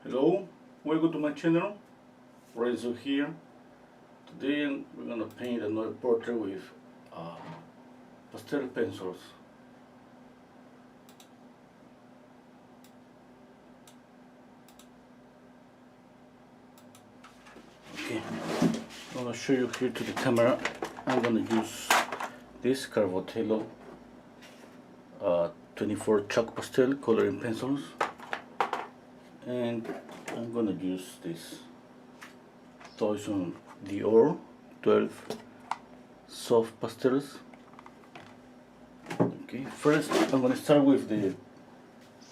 Hello, welcome to my channel. Renzo here. Today we're gonna paint another portrait with pastel pencils. Okay, I'm gonna show you here to the camera. I'm gonna use this Carvotello 24 chalk pastel coloring pencils, and I'm gonna use this Toison Dior 12 soft pastels. Okay, first I'm gonna start with the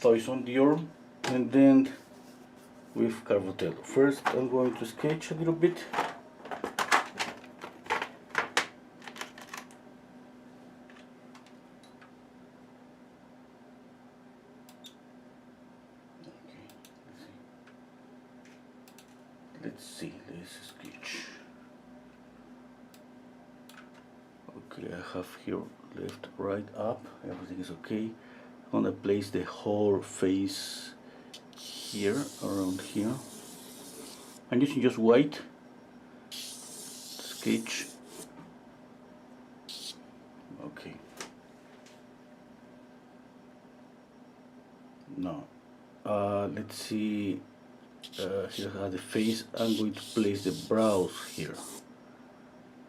Toison Dior and then with Carvotello. First I'm going to sketch a little bit. Let's see, let's sketch. Okay, I have here left, right, up, everything is okay. I'm gonna place the whole face here, around here. I'm using just white sketch. Okay. Now, let's see. Here I have the face. I'm going to place the brows here.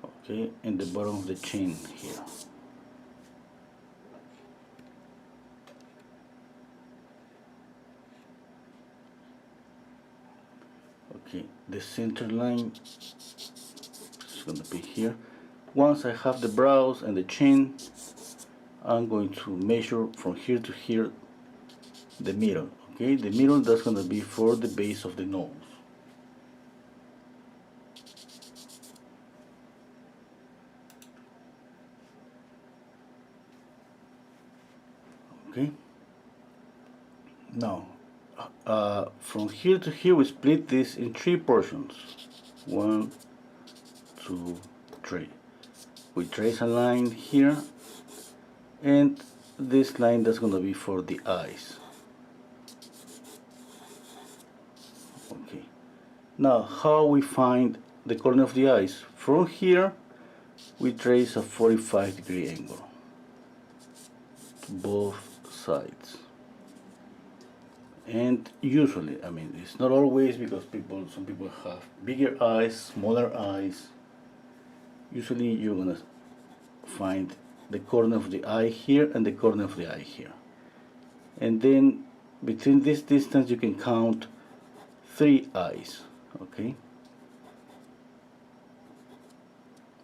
Okay, and the bottom of the chin here. Okay, the center line is going to be here. Once I have the brows and the chin, I'm going to measure from here to here the middle. Okay, the middle that's going to be for the base of the nose. Okay, now from here to here we split this in three portions. 1, 2, 3. We trace a line here, and this line that's going to be for the eyes. Okay, now how we find the corner of the eyes? From here we trace a 45-degree angle to both sides. And usually, I mean, it's not always, because some people have bigger eyes, smaller eyes. Usually you're gonna find the corner of the eye here and the corner of the eye here, and then between this distance you can count 3 eyes. Okay,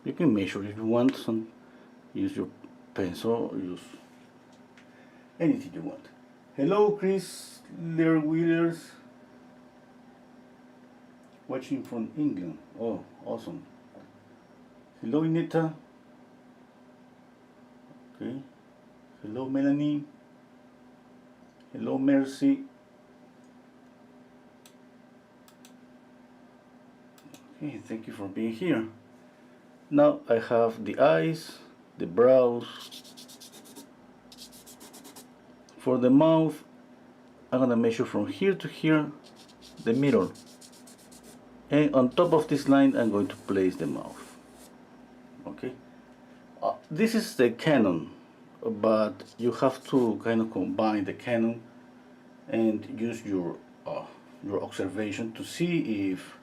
you can measure if you want, use your pencil or use anything you want. Hello Chris Wheelers, watching from England. Oh, awesome. Hello Ineta. Okay. Hello Melanie. Hello Mercy. Okay, thank you for being here. Now I have the eyes, the brows. For the mouth, I'm gonna measure from here to here the middle, and on top of this line I'm going to place the mouth. Okay, this is the canon, but you have to kind of combine the canon and use your observation to see if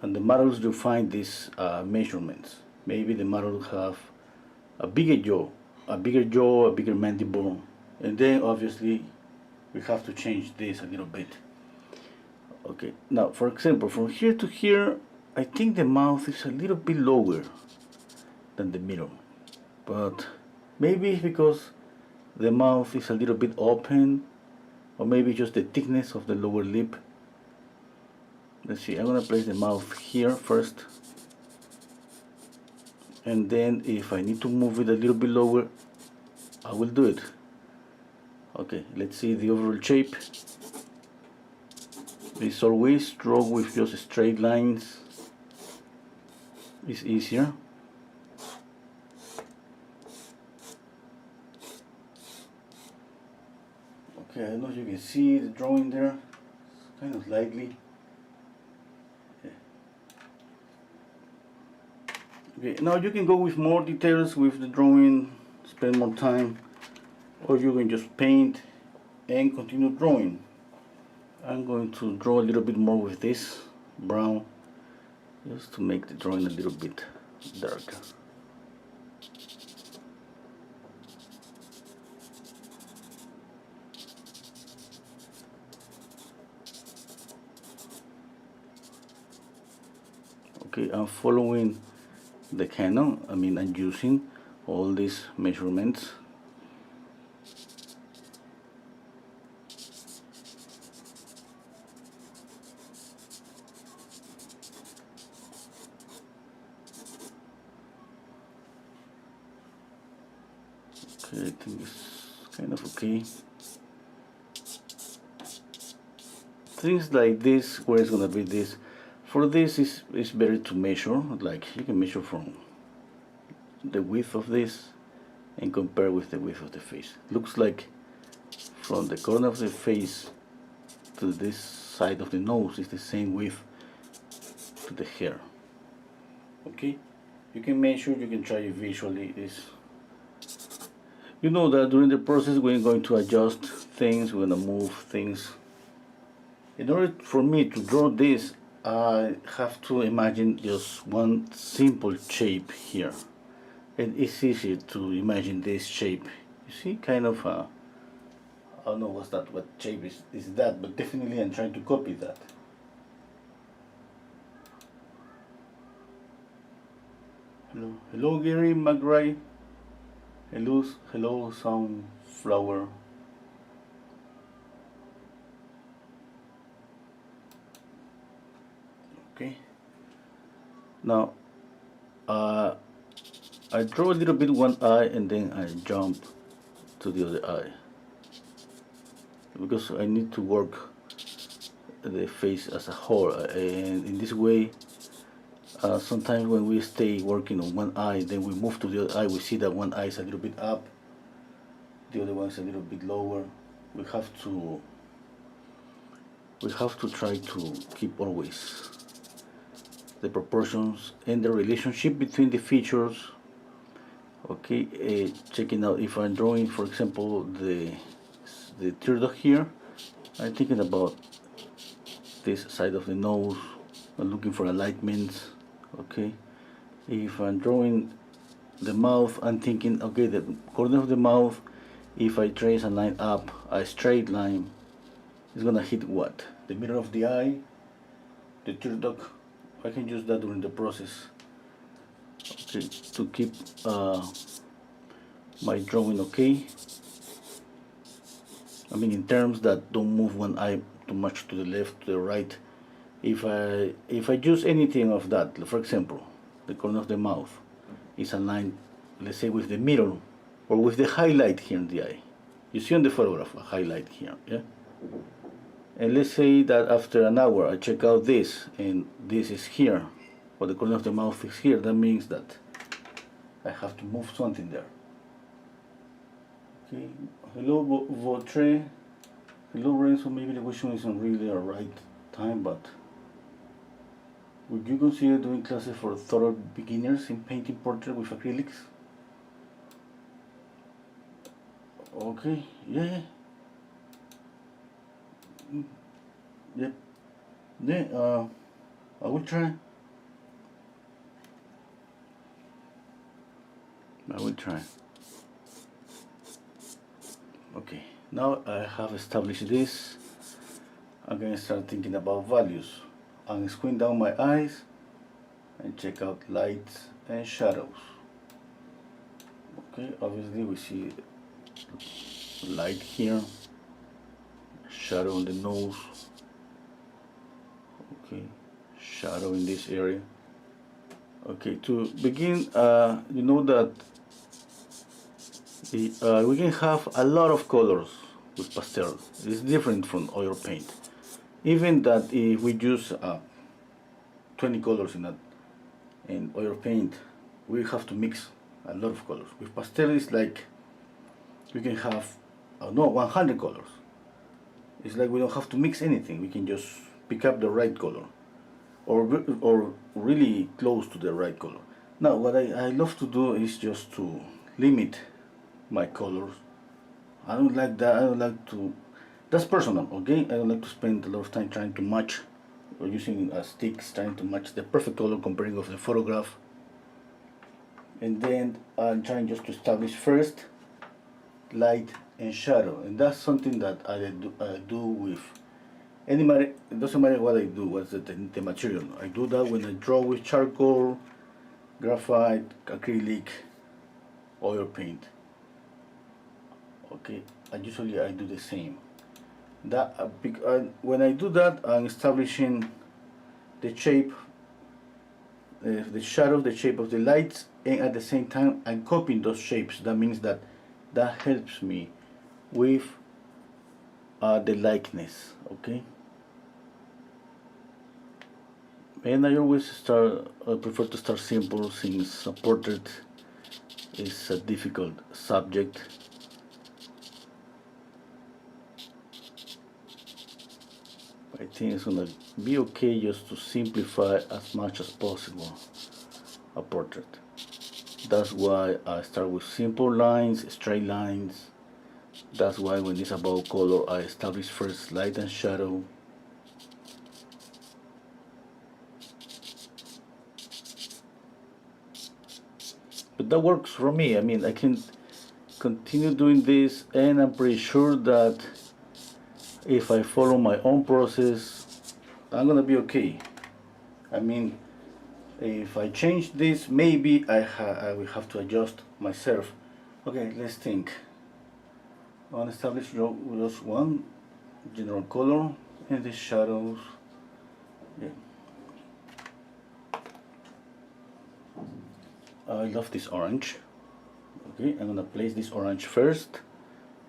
and the models you find these measurements. Maybe the model have a bigger jaw, a bigger mandible, and then obviously we have to change this a little bit. Okay, now for example, from here to here, I think the mouth is a little bit lower than the middle, but maybe it's because the mouth is a little bit open, or maybe just the thickness of the lower lip. Let's see, I'm gonna place the mouth here first, and then if I need to move it a little bit lower, I will do it. Okay, let's see the overall shape. It's always draw with just straight lines. It's easier. Okay, I don't know if you can see the drawing there. It's kind of lightly. Yeah. Okay, now you can go with more details with the drawing, spend more time, or you can just paint and continue drawing. I'm going to draw a little bit more with this brown, just to make the drawing a little bit darker. Okay, I'm following the canon. I'm using all these measurements. Okay, I think it's kind of okay. Things like this, where it's gonna be this. For this, it's better to measure. Like you can measure from the width of this and compare with the width of the face. Looks like from the corner of the face to this side of the nose is the same width to the hair. Okay, you can measure, you can try it visually. You know that during the process we're going to adjust things, we're going to move things. In order for me to draw this, I have to imagine just one simple shape here. And it's easy to imagine this shape. You see, kind of I don't know what shape is that, but definitely I'm trying to copy that. Hello Gary McRae. Hello Sunflower. Okay. Now, I draw a little bit one eye and then I jump to the other eye because I need to work the face as a whole, and in this way sometimes when we stay working on one eye, then we move to the other eye, we see that one eye is a little bit up, the other one is a little bit lower. We have to try to keep always the proportions and the relationship between the features. Okay, checking out if I'm drawing, for example, the tear duct here, I'm thinking about this side of the nose. I'm looking for alignments. Okay, if I'm drawing the mouth, I'm thinking, okay, the corner of the mouth, if I trace a line up, a straight line, it's gonna hit what? The middle of the eye, the tear duct. I can use that during the process. Okay, to keep my drawing okay. In terms that don't move one eye too much to the left, to the right. If I use anything of that, for example, the corner of the mouth is aligned, let's say, with the middle or with the highlight here in the eye. You see on the photograph a highlight here, yeah? And let's say that after an hour I check out this and this is here, or the corner of the mouth is here. That means that I have to move something there. Okay, hello Votre, hello Renzo. Maybe the question isn't really a right time, but would you consider doing classes for thorough beginners in painting portrait with acrylics? Okay, yeah. Yep. Yeah, I will try. Okay, now I have established this. I'm going to start thinking about values. I'm squint down my eyes and check out lights and shadows. Okay, obviously we see light here, shadow on the nose. Okay, shadow in this area. Okay, to begin, you know that we can have a lot of colors with pastel. It's different from oil paint. Even that if we use 20 colors in oil paint, we have to mix a lot of colors. With pastel, it's like we can have 100 colors. It's like we don't have to mix anything. We can just pick up the right color, or really close to the right color. Now, what I love to do is just to limit my colors. I don't like that. I don't like to. That's personal, okay? I don't like to spend a lot of time trying to match, or using sticks trying to match the perfect color comparing of the photograph. And then I'm trying just to establish first light and shadow, and that's something that I do with any matter. It doesn't matter what I do, what's the material. I do that when I draw with charcoal, graphite, acrylic, oil paint. Okay, I do the same. That when I do that, I'm establishing the shape, the shadow, the shape of the lights, and at the same time I'm copying those shapes. That means that helps me with the likeness. Okay, and I always prefer to start simple, since a portrait is a difficult subject. I think it's gonna be okay just to simplify as much as possible a portrait. That's why I start with simple lines, straight lines. That's why when it's about color, I establish first light and shadow. But that works for me. I mean, I can continue doing this, and I'm pretty sure that if I follow my own process, I'm gonna be okay. I mean, if I change this, maybe I will have to adjust myself. Okay, let's think. I want to establish just one general color and the shadows. Yeah. I love this orange. Okay, I'm gonna place this orange first.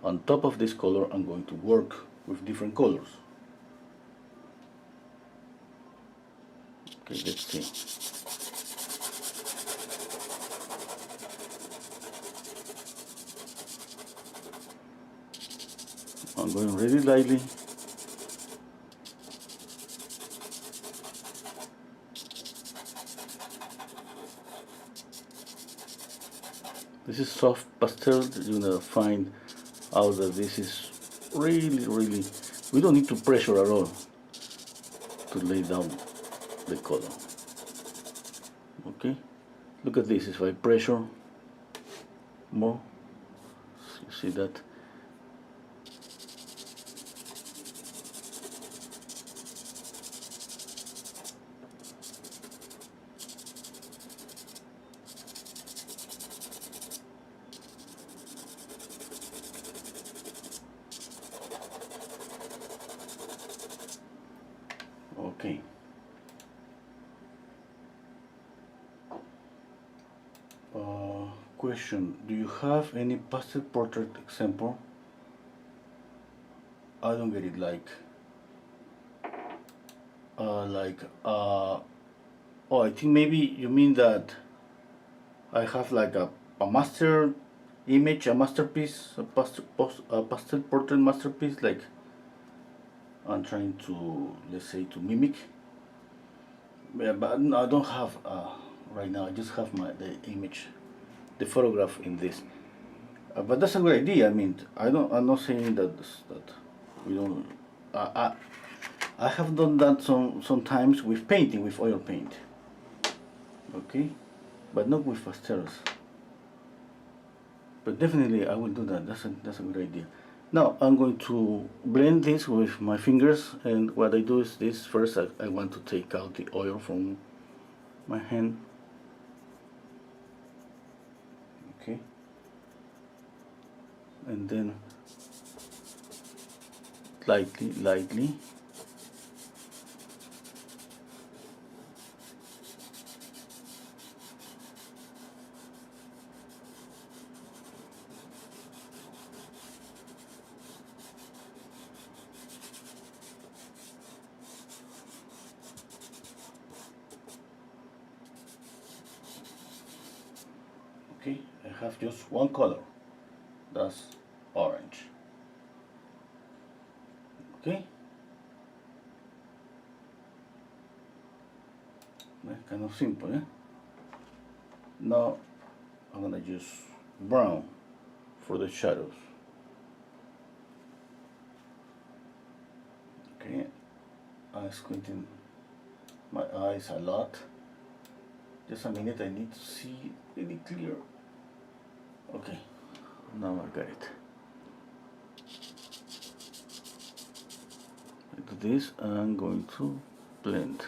On top of this color, I'm going to work with different colors. Okay, let's see. I'm going really lightly. This is soft pastel. You're gonna find out that this is really, we don't need to pressure at all to lay down the color. Okay, look at this. If I pressure more, you see that. Okay. Question: do you have any pastel portrait example? I don't get it. Oh, I think maybe you mean that I have like a master image, a masterpiece, a pastel portrait masterpiece, like I'm trying to, let's say, to mimic. Yeah, but I don't have right now. I just have the image, the photograph in this. But that's a good idea. I mean, I'm not saying that we don't. I have done that sometimes with painting, with oil paint. Okay, but not with pastels. But definitely I will do that. That's a good idea. Now I'm going to blend this with my fingers, and what I do is this. First, I want to take out the oil from my hand. Okay, and then lightly. Okay, I have just one color. That's orange. Okay, Kind of simple, eh? Now I'm gonna use brown for the shadows. Okay, I'm squinting my eyes a lot. Just a minute, I need to see really clear. Okay, now I got it. I do this, I'm going to blend.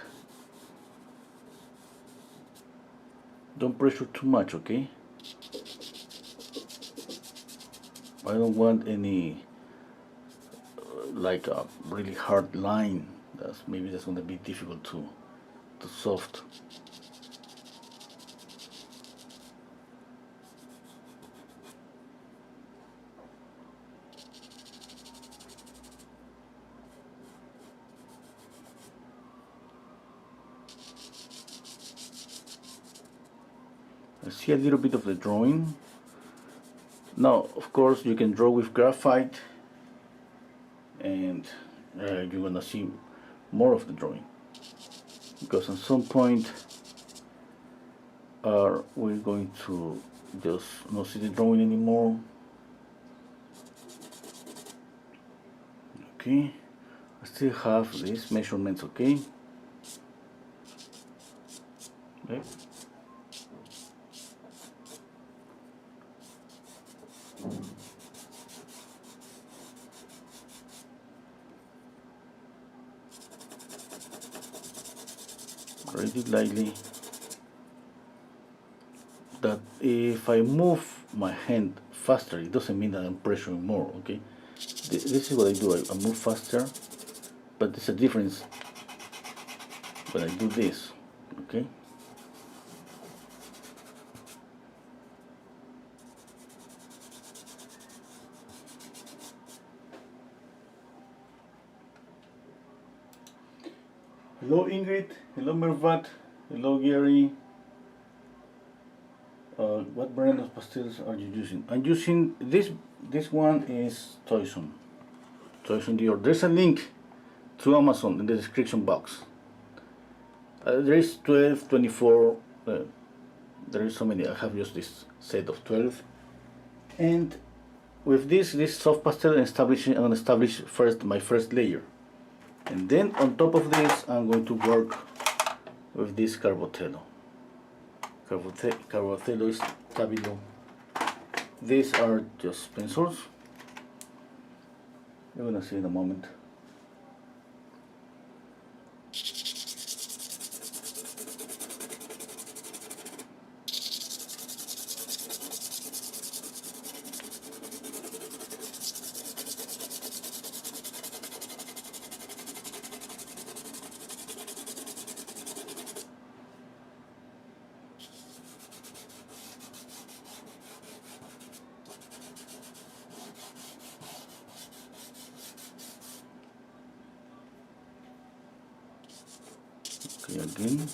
Don't pressure too much, okay? I don't want any like a really hard line. Maybe that's going to be difficult to soft. I see a little bit of the drawing. Now, of course, you can draw with graphite, and you're gonna see more of the drawing, because at some point we're going to just not see the drawing anymore. Okay, I still have these measurements, okay? Okay. Read it lightly. That if I move my hand faster, it doesn't mean that I'm pressuring more, okay? This is what I do, I move faster, but there's a difference when I do this, okay? Hello Ingrid, hello Mervat, hello Gary. What brand of pastels are you using? I'm using this one is Toison Dior. There's a link to Amazon in the description box. There is 12, 24, there is so many. I have used this set of 12. And with this soft pastel, I'm gonna establish first my first layer. And then on top of this, I'm going to work with this Carbotello. Carbotello is Stabilo. These are just pencils. You're gonna see in a moment. Okay, again.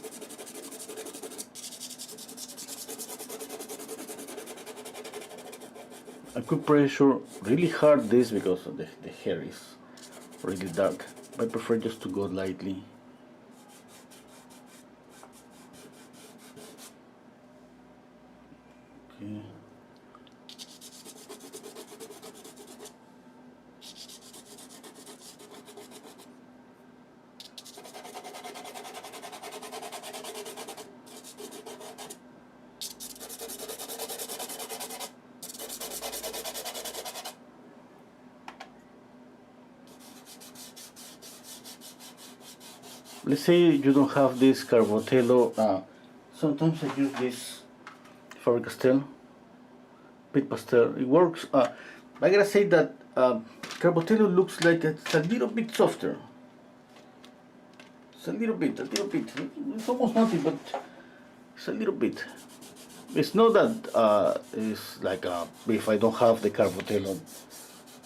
I could pressure really hard this because the hair is really dark. I prefer just to go lightly. Okay. Let's say you don't have this Carbotello. Sometimes I use this Faber-Castell Pit Pastel. It works. I gotta say that Carbotello looks like it's a little bit softer. It's a little bit. It's almost nothing, but it's a little bit. It's not that it's like if I don't have the Carbotello,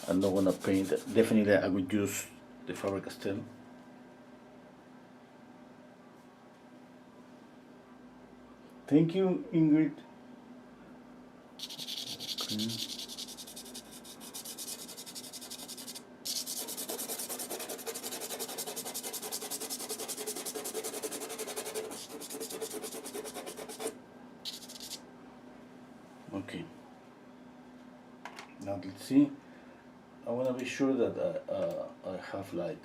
I'm not gonna paint. Definitely, I would use the Faber-Castell. Thank you, Ingrid. Okay. Okay, now let's see. I want to be sure that I have like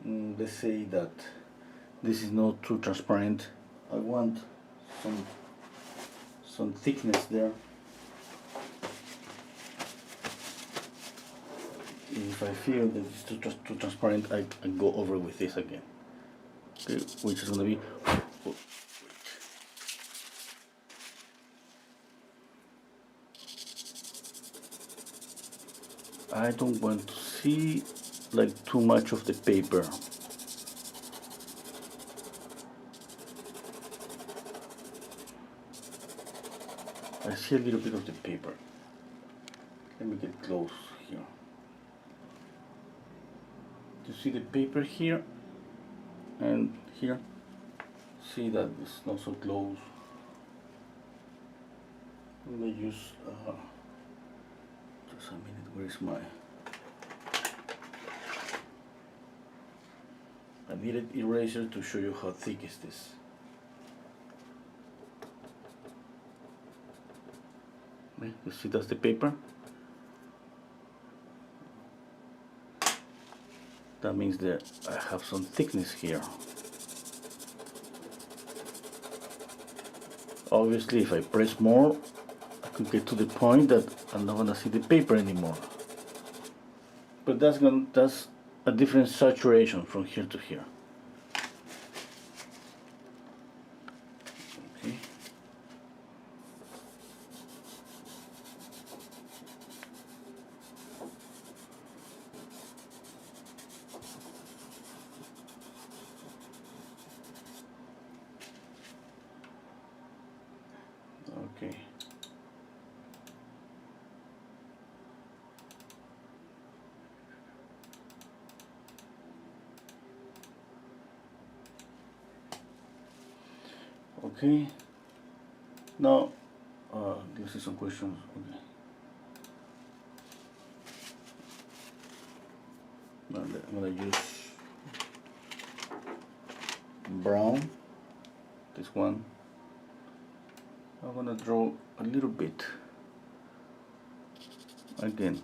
let's say that this is not too transparent. I want some thickness there. If I feel that it's too transparent, I go over with this again. Okay, which is going to be. I don't want to see like too much of the paper. I see a little bit of the paper. Let me get close here. You see the paper here and here? See that it's not so close. I'm gonna use just a minute. Where's my? I needed eraser to show you how thick is this. You see that's the paper? That means that I have some thickness here. Obviously, if I press more, I could get to the point that I'm not gonna see the paper anymore. But that's a different saturation from here to here. Okay. Okay. Okay. Now, let's see some questions. Okay. Now I'm gonna use brown. This one. I'm gonna draw a little bit again.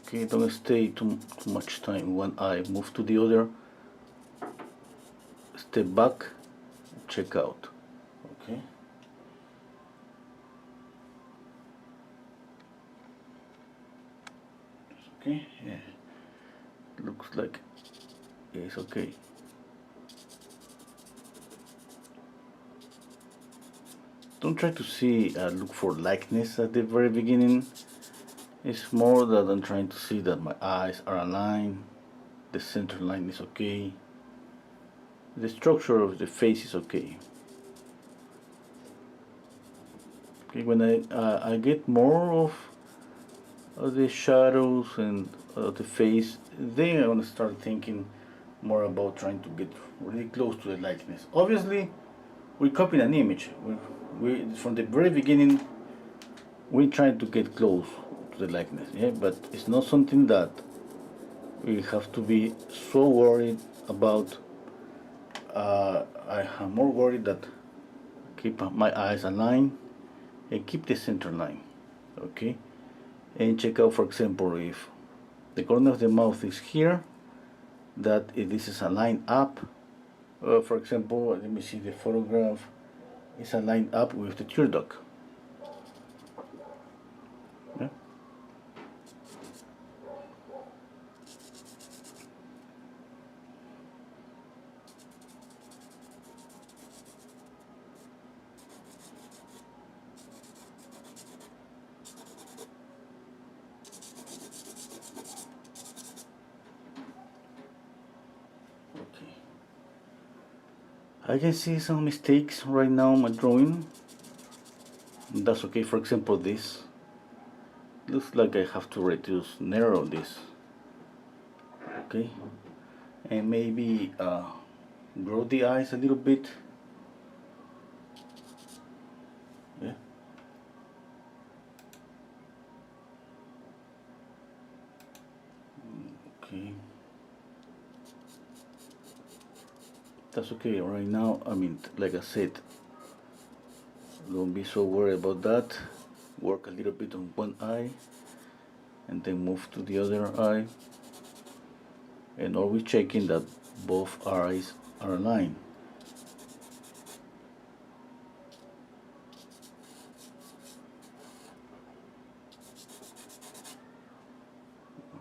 Okay, don't stay too much time in one eye. Move to the other. Step back. Check out. Okay. Okay. Yeah. Looks like it's okay. Don't try to see look for likeness at the very beginning. It's more that I'm trying to see that my eyes are aligned, the center line is okay, the structure of the face is okay. Okay, when I get more of the shadows and the face, then I want to start thinking more about trying to get really close to the likeness. Obviously, we're copying an image. We from the very beginning, we try to get close to the likeness, yeah, but it's not something that we have to be so worried about. I am more worried that keep my eyes aligned and keep the center line, okay, and check out, for example, if the corner of the mouth is here, that if this is aligned up. For example, let me see the photograph. It's aligned up with the tear duct. Yeah. Okay. I can see some mistakes right now in my drawing. That's okay. For example, this looks like I have to reduce, narrow this. Okay, and maybe grow the eyes a little bit. Yeah. That's okay right now. I mean, like I said, don't be so worried about that. Work a little bit on one eye and then move to the other eye, and always checking that both eyes are aligned.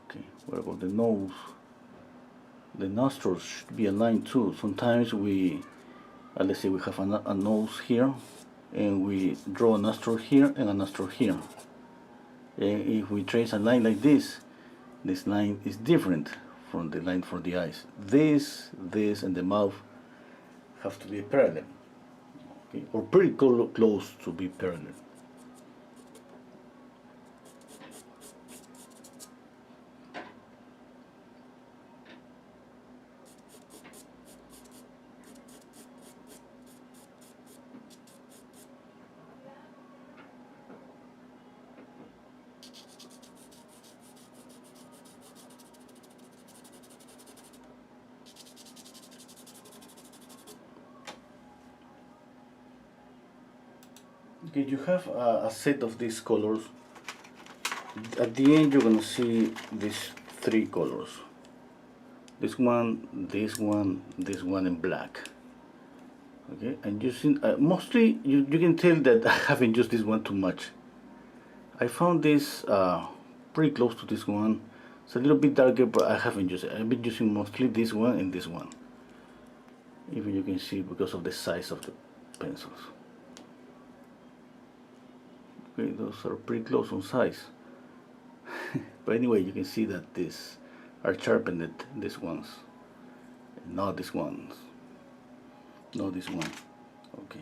Okay, what about the nose? The nostrils should be aligned too. Sometimes we, let's say we have a nose here, and we draw a nostril here and a nostril here. And if we trace a line like this line is different from the line for the eyes. This, and the mouth have to be parallel, okay? Or pretty close to be parallel. Okay, you have a set of these colors. At the end, you're gonna see these three colors. This one, in black. Okay, and using mostly you can tell that I haven't used this one too much. I found this pretty close to this one. It's a little bit darker, but I haven't used it. I've been using mostly this one and this one. Even you can see because of the size of the pencils. Okay, those are pretty close on size. But anyway, you can see that these are sharpened, these ones, and not these ones. Not this one. Okay.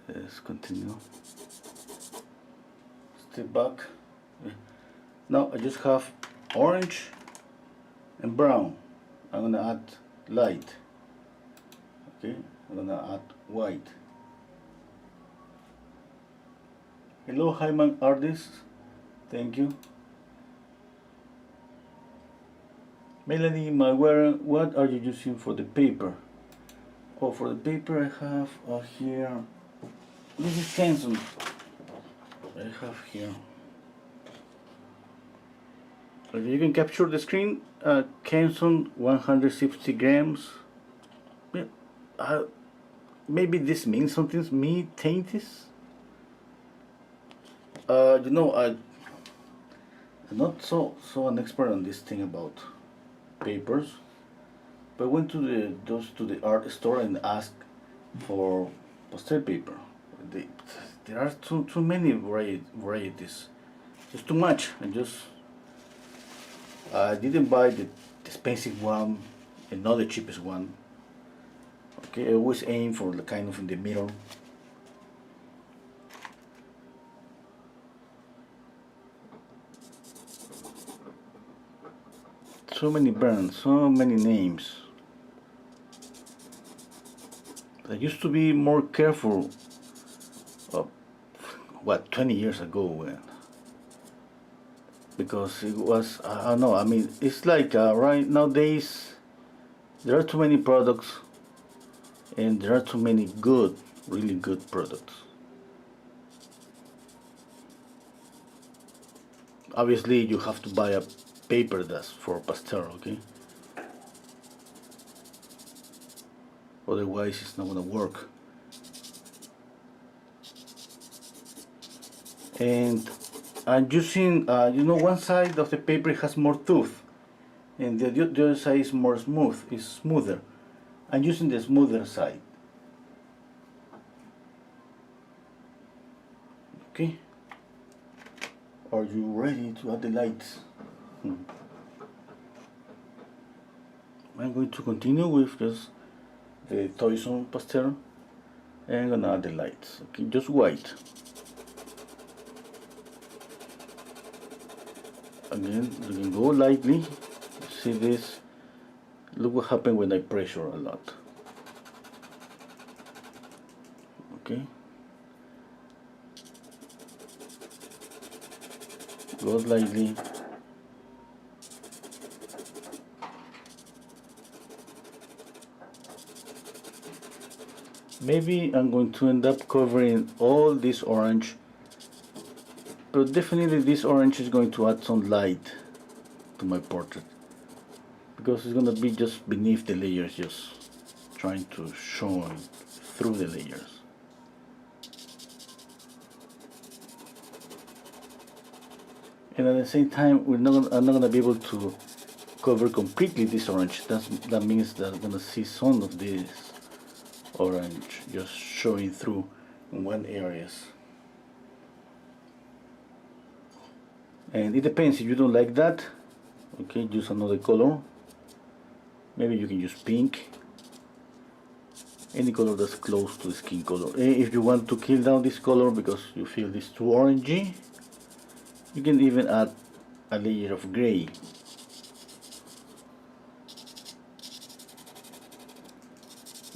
Let's continue. Step back. Now I just have orange and brown. I'm gonna add light. Okay, I'm gonna add white. Hello, Hyman artist. Thank you. Melanie Maguire, what are you using for the paper? Oh, for the paper I have here. This is Canson. I have here. Okay, you can capture the screen. Canson 160 grams. Yeah, maybe this means something. Me taintis. You know, I'm not so an expert on this thing about papers, but I went to the art store and asked for pastel paper. There are too many varieties. It's too much. I didn't buy the expensive one and not the cheapest one. Okay, I always aim for the kind of in the middle. So many brands, so many names. I used to be more careful. 20 years ago, because it was, I don't know. I mean, it's like right nowadays there are too many products, and there are too many really good products. Obviously, you have to buy a paper that's for pastel, okay? Otherwise, it's not gonna work. And I'm using, one side of the paper has more tooth, and the other side is more smooth, is smoother. I'm using the smoother side. Okay. Are you ready to add the lights? I'm going to continue with just the Toison pastel, and I'm gonna add the lights. Okay, just white. Again, you can go lightly. See this? Look what happened when I pressure a lot. Okay. Go lightly. Maybe I'm going to end up covering all this orange, but definitely this orange is going to add some light to my portrait, because it's gonna be just beneath the layers, just trying to show through the layers. And at the same time, I'm not gonna be able to cover completely this orange. That means that I'm gonna see some of this orange just showing through in one areas. And it depends, if you don't like that, okay, use another color. Maybe you can use pink, any color that's close to the skin color. And if you want to kill down this color because you feel this too orangey, you can even add a layer of gray.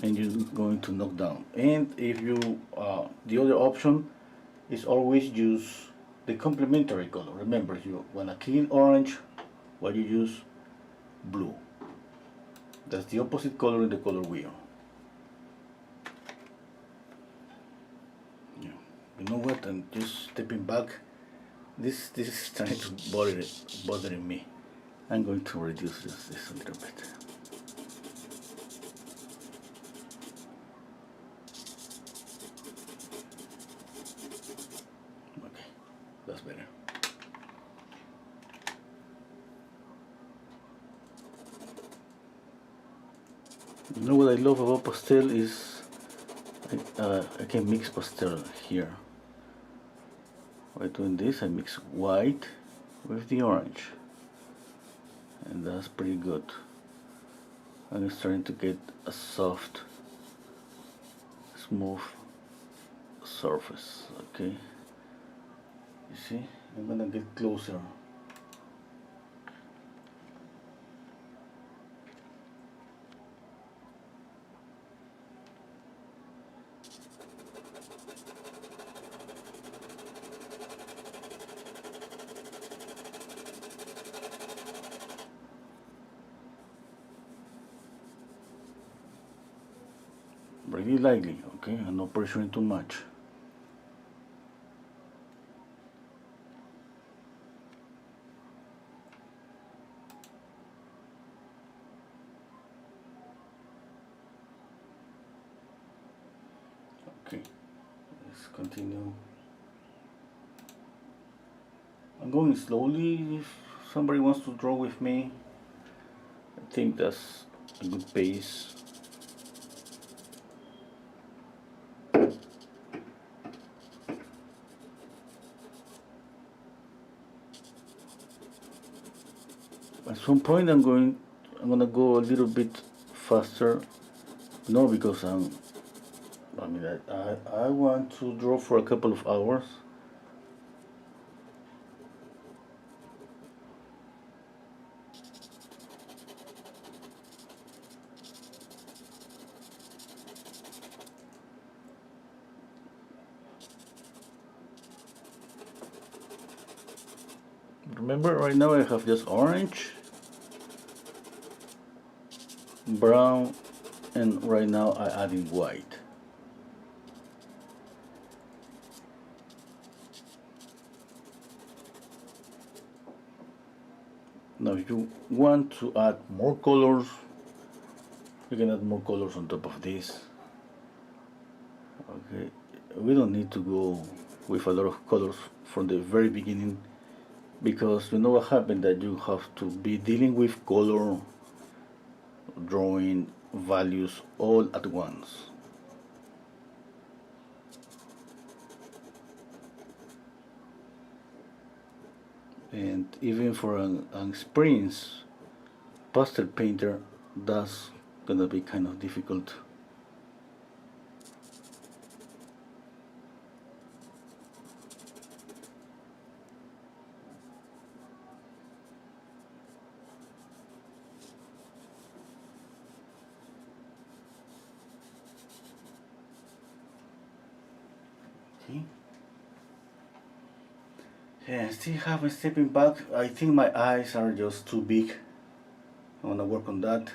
And you're going to knock down. And if you, the other option is always use the complementary color. Remember, if you want to kill orange, what you use? Blue. That's the opposite color in the color wheel. Yeah. You know what? I'm just stepping back. This is trying to bothering me. I'm going to reduce this a little bit. Okay, that's better. You know what I love about pastel is I can mix pastel here. By doing this, I mix white with the orange, and that's pretty good. I'm starting to get a soft, smooth surface. Okay, you see, I'm gonna get closer. Really lightly, okay, and not pressuring too much. Okay, let's continue. I'm going slowly. If somebody wants to draw with me, I think that's a good pace. At some point I'm gonna go a little bit faster. No, because I want to draw for a couple of hours. Remember, right now I have just orange, brown, and right now I add in white. Now if you want to add more colors, you can add more colors on top of this. Okay, we don't need to go with a lot of colors from the very beginning, because you know what happened, that you have to be dealing with color, drawing, values all at once. And even for an experienced pastel painter, that's gonna be kind of difficult. Okay. Yeah, I still have a stepping back. I think my eyes are just too big. I wanna work on that.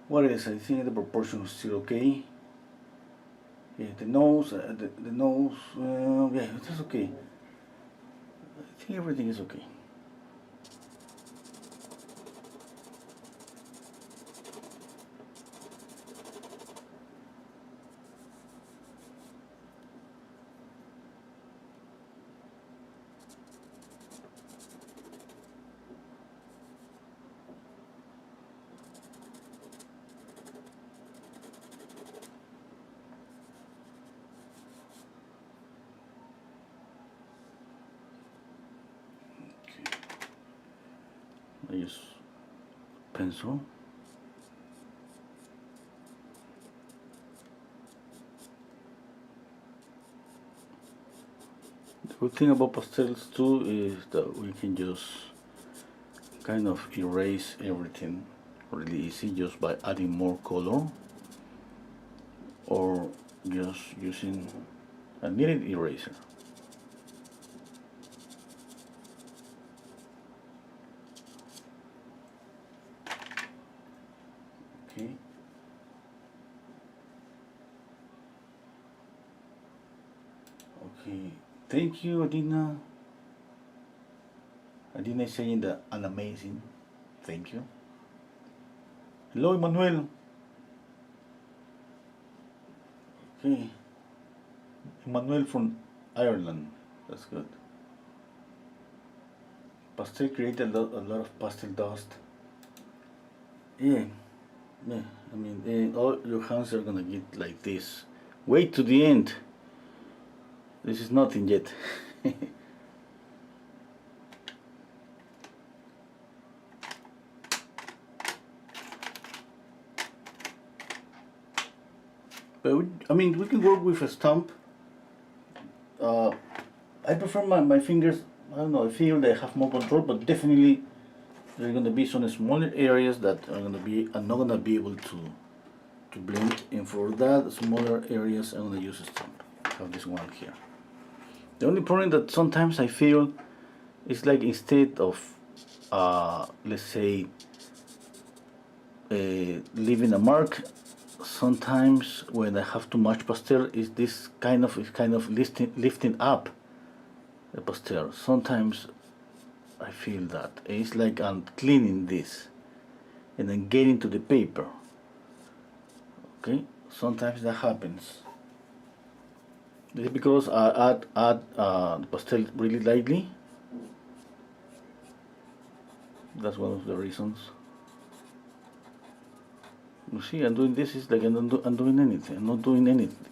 What else? I think the proportion is still okay. Yeah, the nose, the nose, yeah, it's okay. I think everything is okay. I use pencil. The good thing about pastels too is that we can just kind of erase everything really easy just by adding more color or just using a kneaded eraser. Okay. Okay. Thank you, Adina. Adina is saying that an amazing. Thank you. Hello, Emmanuel. Okay. Emmanuel from Ireland. That's good. Pastel created a lot of pastel dust. Yeah. Yeah. I mean, all your hands are gonna get like this. Wait to the end. This is nothing yet. But I mean, we can work with a stump. I prefer my fingers. I don't know. I feel they have more control, but definitely there are gonna be some smaller areas that are not gonna be able to blend. And for that smaller areas, I'm gonna use a stump. I have this one here. The only problem that sometimes I feel is like instead of let's say leaving a mark, sometimes when I have too much pastel, is this kind of lifting up the pastel. Sometimes I feel that it's like I'm cleaning this and then getting to the paper. Okay, sometimes that happens. This is because I add the pastel really lightly. That's one of the reasons. You see, I'm doing this. Is like I'm doing anything. I'm not doing anything.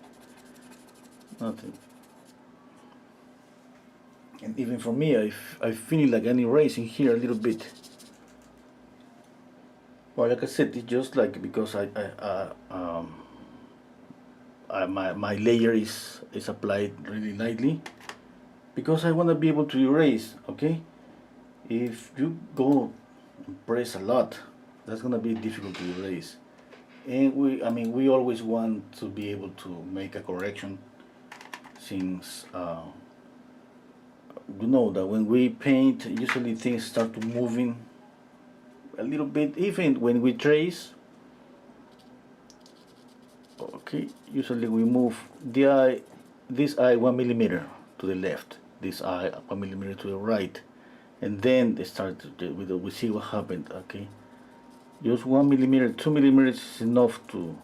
Nothing. And even for me, I feel like I'm erasing here a little bit. Well, like I said, it's just like because my layer is applied really lightly because I want to be able to erase. Okay, if you go and press a lot, that's gonna be difficult to erase. And we always want to be able to make a correction since you know that when we paint, usually things start to moving a little bit, even when we trace. Okay, usually we move the eye, this eye 1 millimeter to the left, this eye 1 millimeter to the right, and then they start we see what happened. Okay, just 1 millimeter, 2 millimeters is enough to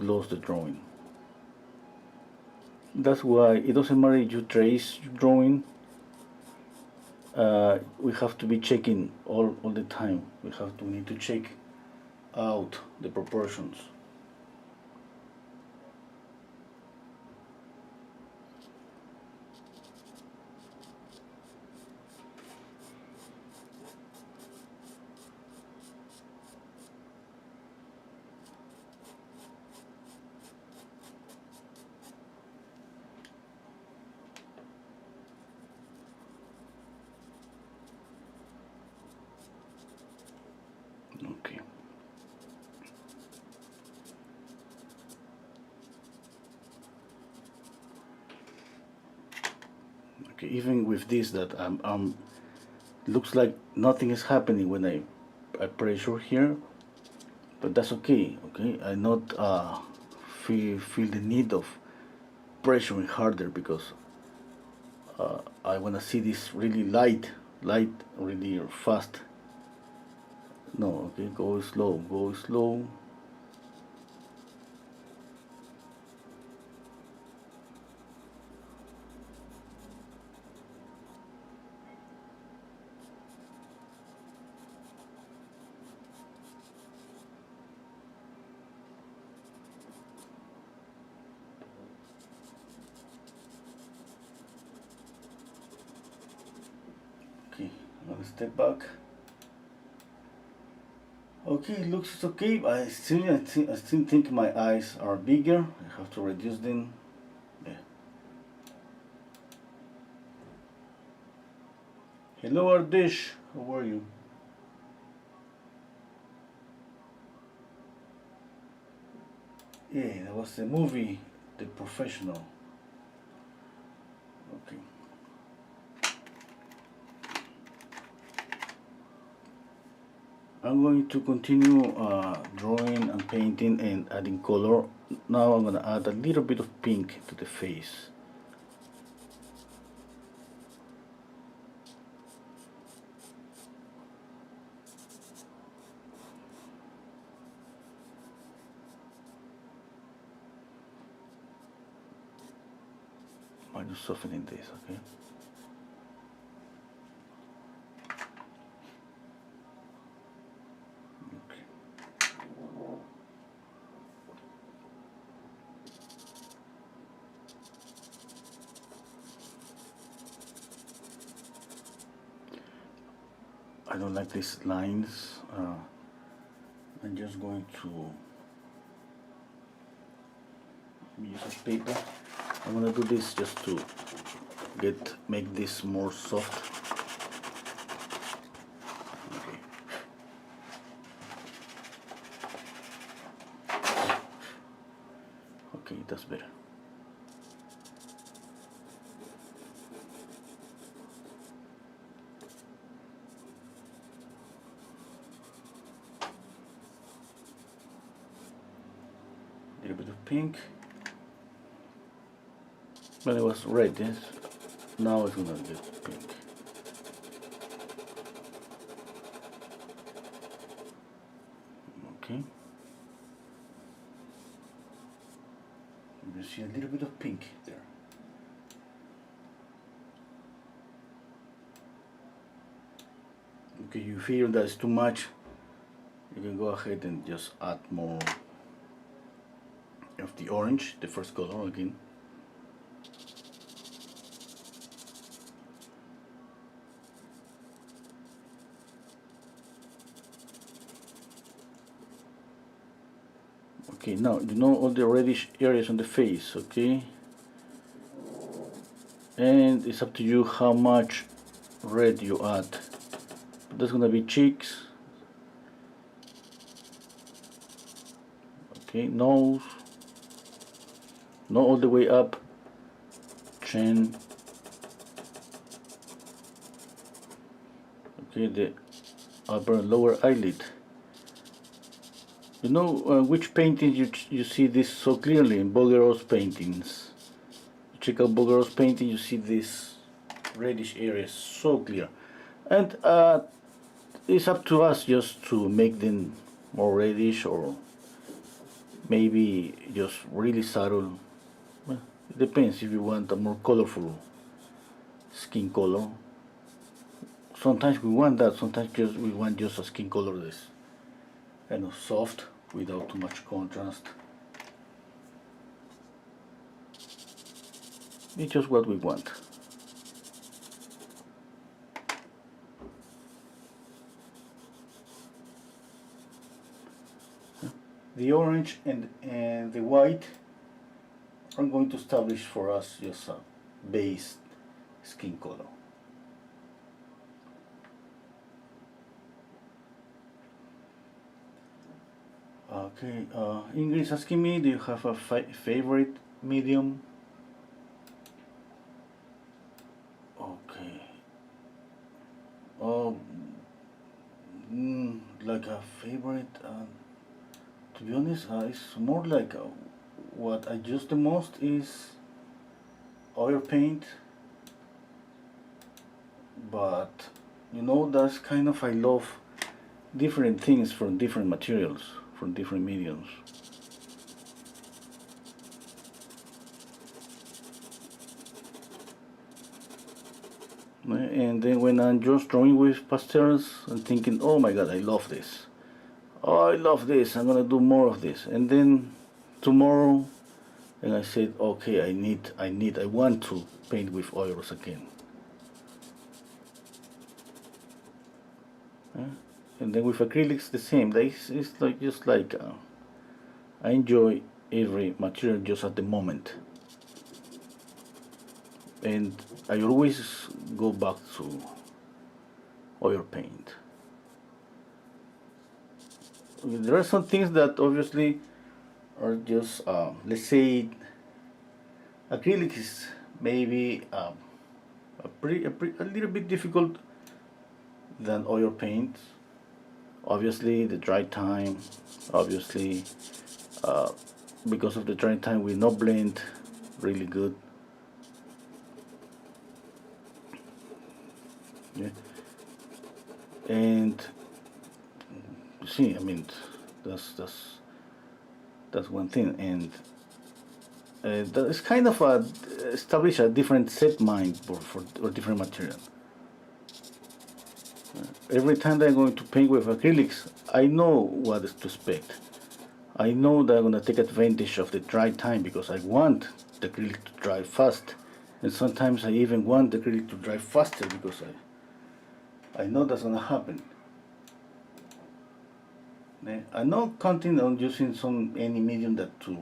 lose the drawing. That's why it doesn't matter if you trace your drawing. We have to be checking all the time. We need to check out the proportions. Okay. Okay, even with this that looks like nothing is happening when I pressure here, but that's okay. Okay, I not feel the need of pressuring harder because I want to see this really light, really fast. No, okay, go slow, go slow. Okay, another step back. Okay, it looks okay. I still think my eyes are bigger. I have to reduce them. Yeah. Hello, Ardish. How are you? Yeah, that was the movie, The Professional. Okay. I'm going to continue drawing and painting and adding color. Now I'm going to add a little bit of pink to the face. I'm just softening this, okay? I don't like these lines. I'm just going to use a paper. I'm gonna do this just to make this more soft. Okay. Okay, that's better. A little bit of pink. Well, it was red, yes. Now it's gonna get pink. Okay. You see a little bit of pink there. Okay, you feel that's too much, you can go ahead and just add more of the orange, the first color again. Okay, now you know all the reddish areas on the face, okay? And it's up to you how much red you add. That's gonna be cheeks. Okay, nose. Not all the way up. Chin. Okay, the upper and lower eyelid. You know which paintings you see this so clearly in Bulgaro's paintings. You check out Bulgaro's painting, you see this reddish areas so clear. And it's up to us just to make them more reddish or maybe just really subtle. Well, it depends if you want a more colorful skin color. Sometimes we want that, sometimes we want just a skin color that's kind of soft without too much contrast. It's just what we want. The orange and the white are going to establish for us just a base skin color. Okay, Ingrid is asking me, do you have a favorite medium? Okay. Like a favorite, to be honest, it's more like what I use the most is oil paint, but you know, that's kind of, I love different things from different materials, from different mediums. And then when I'm just drawing with pastels, I'm thinking, oh my god, I love this. Oh, I love this. I'm gonna do more of this. And then tomorrow, and I said, okay, I want to paint with oils again. And then with acrylics, the same. It's like just like I enjoy every material just at the moment, and I always go back to oil paint. There are some things that obviously are just, let's say, acrylic is maybe a little bit difficult than oil paint. Obviously, the dry time. Obviously, uh, because of the dry time, we not blend really good. Yeah. And see, I mean, that's that's that's one thing, and it's kind of establish a different set mind for different material. Every time that I'm going to paint with acrylics, I know what is to expect. I know that I'm going to take advantage of the dry time because I want the acrylic to dry fast, and sometimes I even want the acrylic to dry faster because I know that's going to happen. I'm not counting on using any medium that to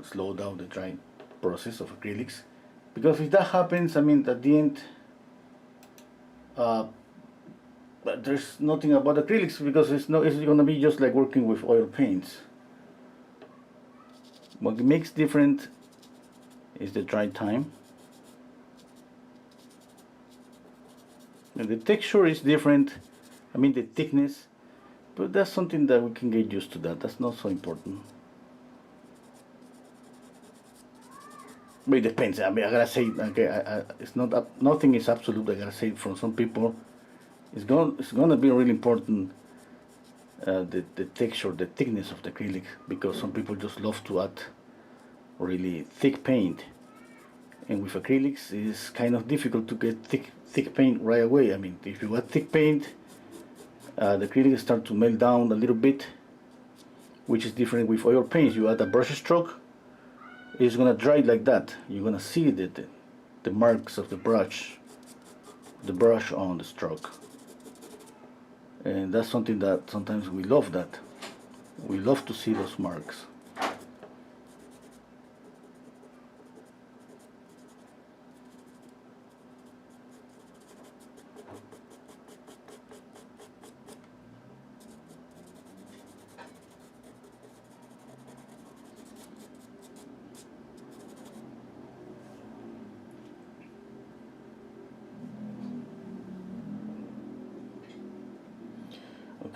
slow down the dry process of acrylics, because if that happens, I mean, at the end, but there's nothing about acrylics because it's going to be just like working with oil paints. What makes different is the dry time. And the texture is different. I mean, the thickness, but that's something that we can get used to. That's not so important. But it depends. I mean, I gotta say, okay, it's not nothing is absolute. I gotta say, from some people, it's gonna be really important. The texture, the thickness of the acrylic, because some people just love to add really thick paint, and with acrylics it's kind of difficult to get thick paint right away. I mean, if you add thick paint, the acrylic start to melt down a little bit, which is different with oil paints. You add a brush stroke, it's gonna dry like that. You're gonna see the marks of the brush on the stroke, and that's something that sometimes we love. That we love to see those marks.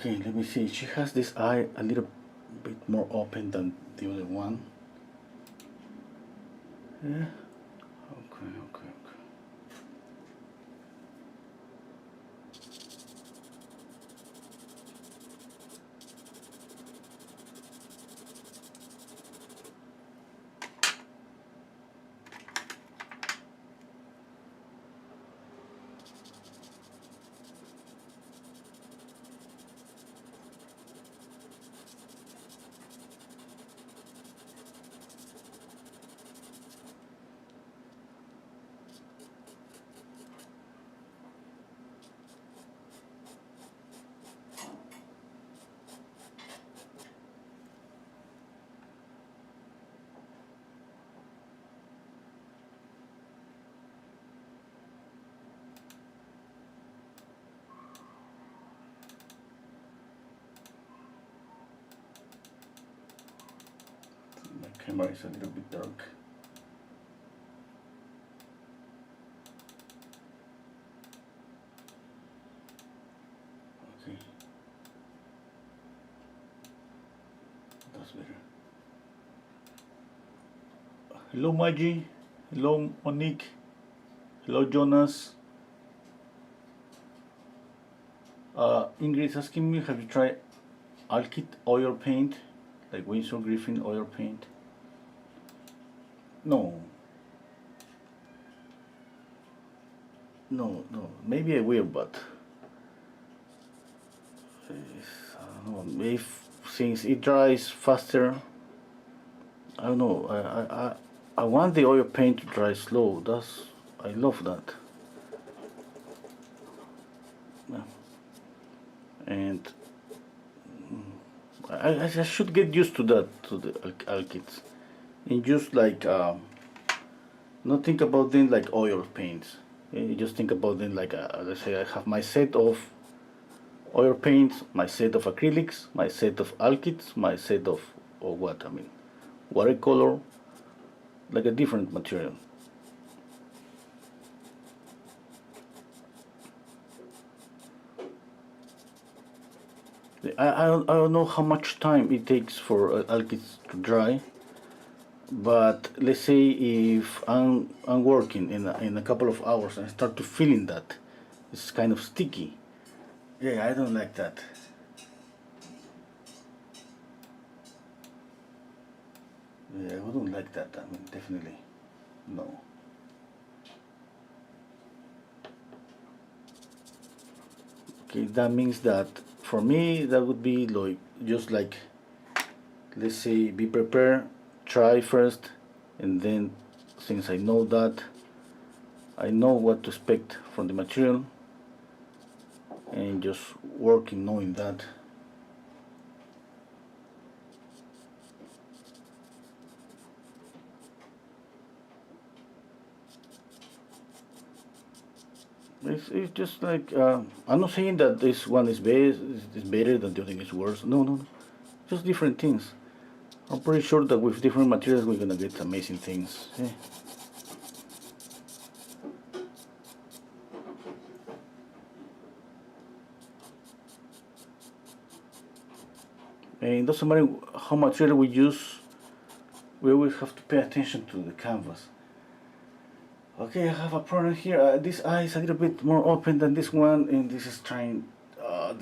Okay, let me see. She has this eye a little bit more open than the other one. Yeah. Okay, okay, okay. My camera is a little bit dark. Okay. That's better. Hello Maggie, hello Monique, hello Jonas. Ingrid's asking me, have you tried Alkit oil paint, like Winsor Griffin oil paint? No, no. Maybe I will, but I don't know. If since it dries faster, I don't know. I want the oil paint to dry slow. I love that. Yeah. And I should get used to that, to the alkyds, and just like not think about them like oil paints. You just think about them like let's say I have my set of oil paints, my set of acrylics, my set of alkyds, my set of or what I mean watercolor, like a different material. I don't know how much time it takes for alkyds to dry, but let's say if I'm working in a couple of hours and I start to feeling that it's kind of sticky. Yeah, I don't like that. Yeah, I wouldn't like that. I mean, definitely no. Okay, that means that for me that would be like just like let's say be prepared, try first, and then since I know that I know what to expect from the material and just working knowing that. It's just like I'm not saying that this one is better than the other is worse. No, no, no. Just different things. I'm pretty sure that with different materials we're gonna get amazing things. Yeah. And it doesn't matter how material we use, we always have to pay attention to the canvas. Okay, I have a problem here. This eye is a little bit more open than this one, and this is trying. That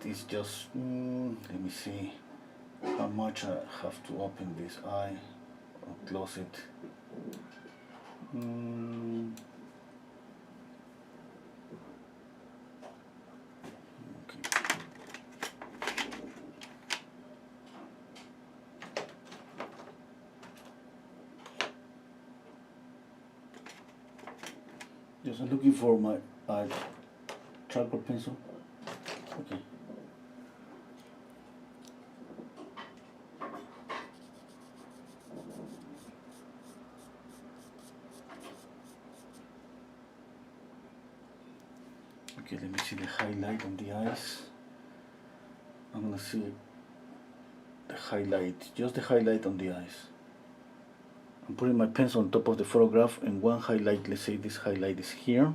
is just. Let me see how much I have to open this eye or close it. Okay. Just looking for my charcoal pencil. Okay. Okay, let me see the highlight on the eyes. I'm gonna see the highlight, just the highlight on the eyes. I'm putting my pencil on top of the photograph and one highlight, let's say this highlight is here.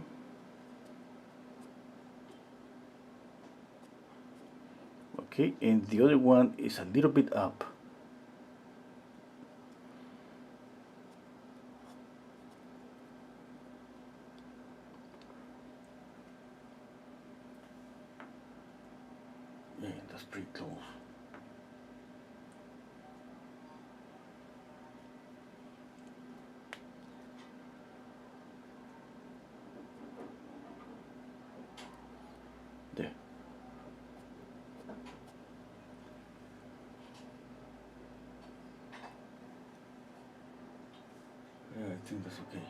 Okay, and the other one is a little bit up. Yeah, that's pretty close. There. Yeah, I think that's okay.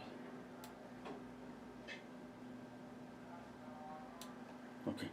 Okay.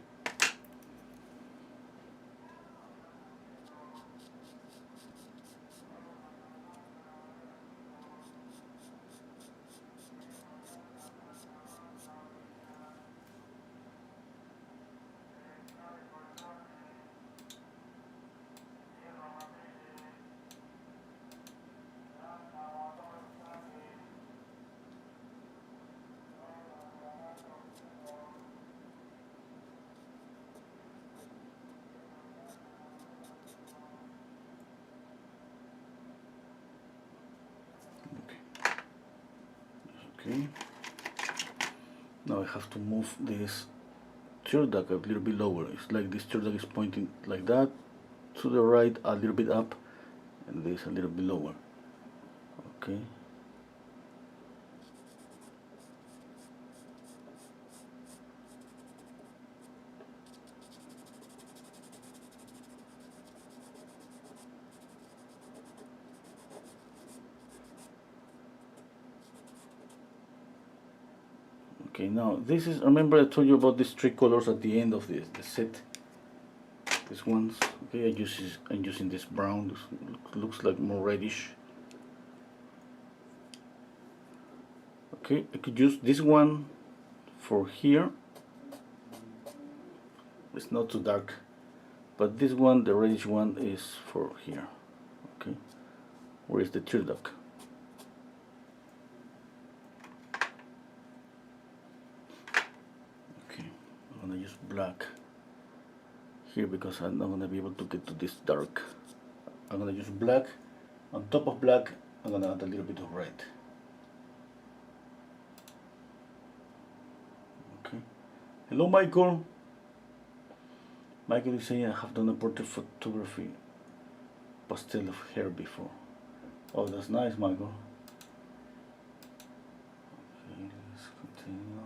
Now I have to move this tear duct a little bit lower. It's like this tear duct is pointing like that, to the right a little bit up, and this a little bit lower. Okay. Okay, now this is, remember I told you about these three colors at the end of the set. These ones, okay, I'm using this brown. This looks like more reddish. Okay, I could use this one for here. It's not too dark, but this one, the reddish one, is for here. Okay, where is the tear duct? Okay, I'm gonna use black here because I'm not gonna be able to get to this dark. I'm gonna use black. On top of black, I'm gonna add a little bit of red. Okay. Hello, Michael. Michael is saying I have done a portrait photography pastel of hair before. Oh, that's nice, Michael. Okay, let's continue.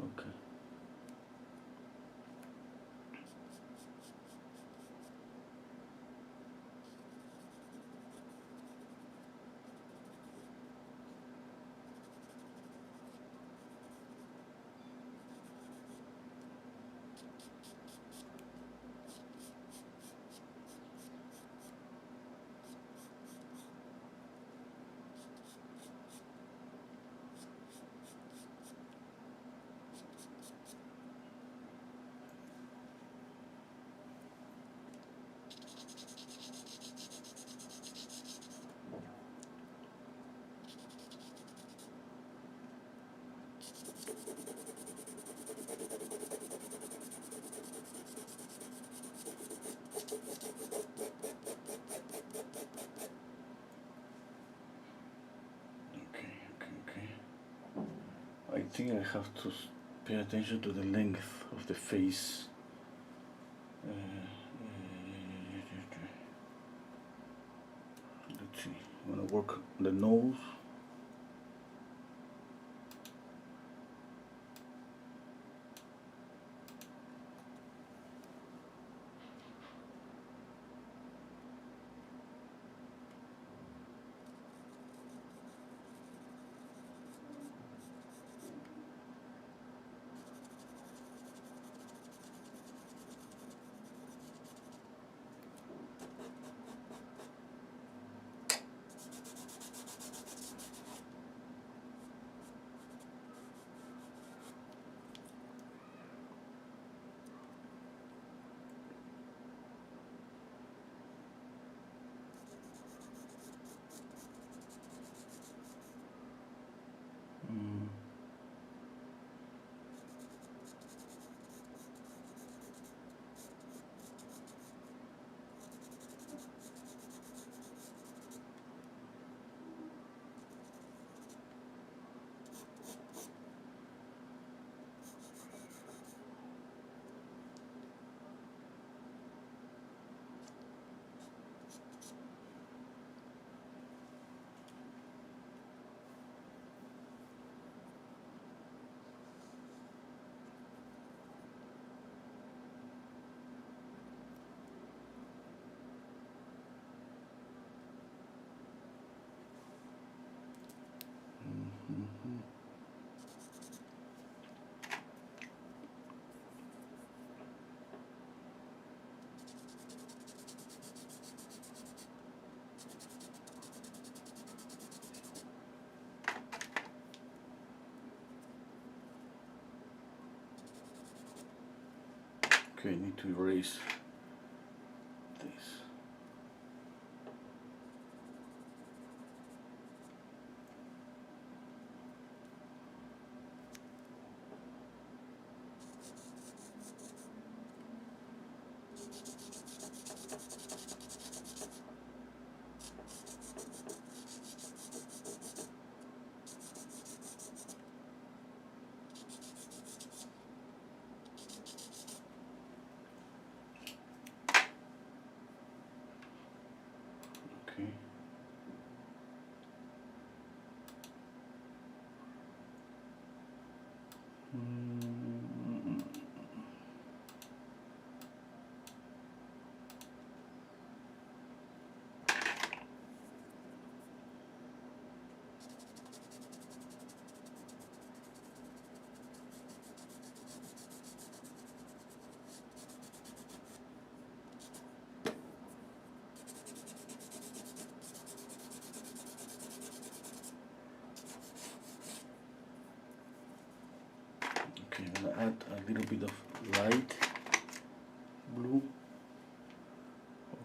Okay. I think I have to pay attention to the length of the face. Let's see, I'm gonna work the nose. Okay, I need to erase this. add a little bit of light blue.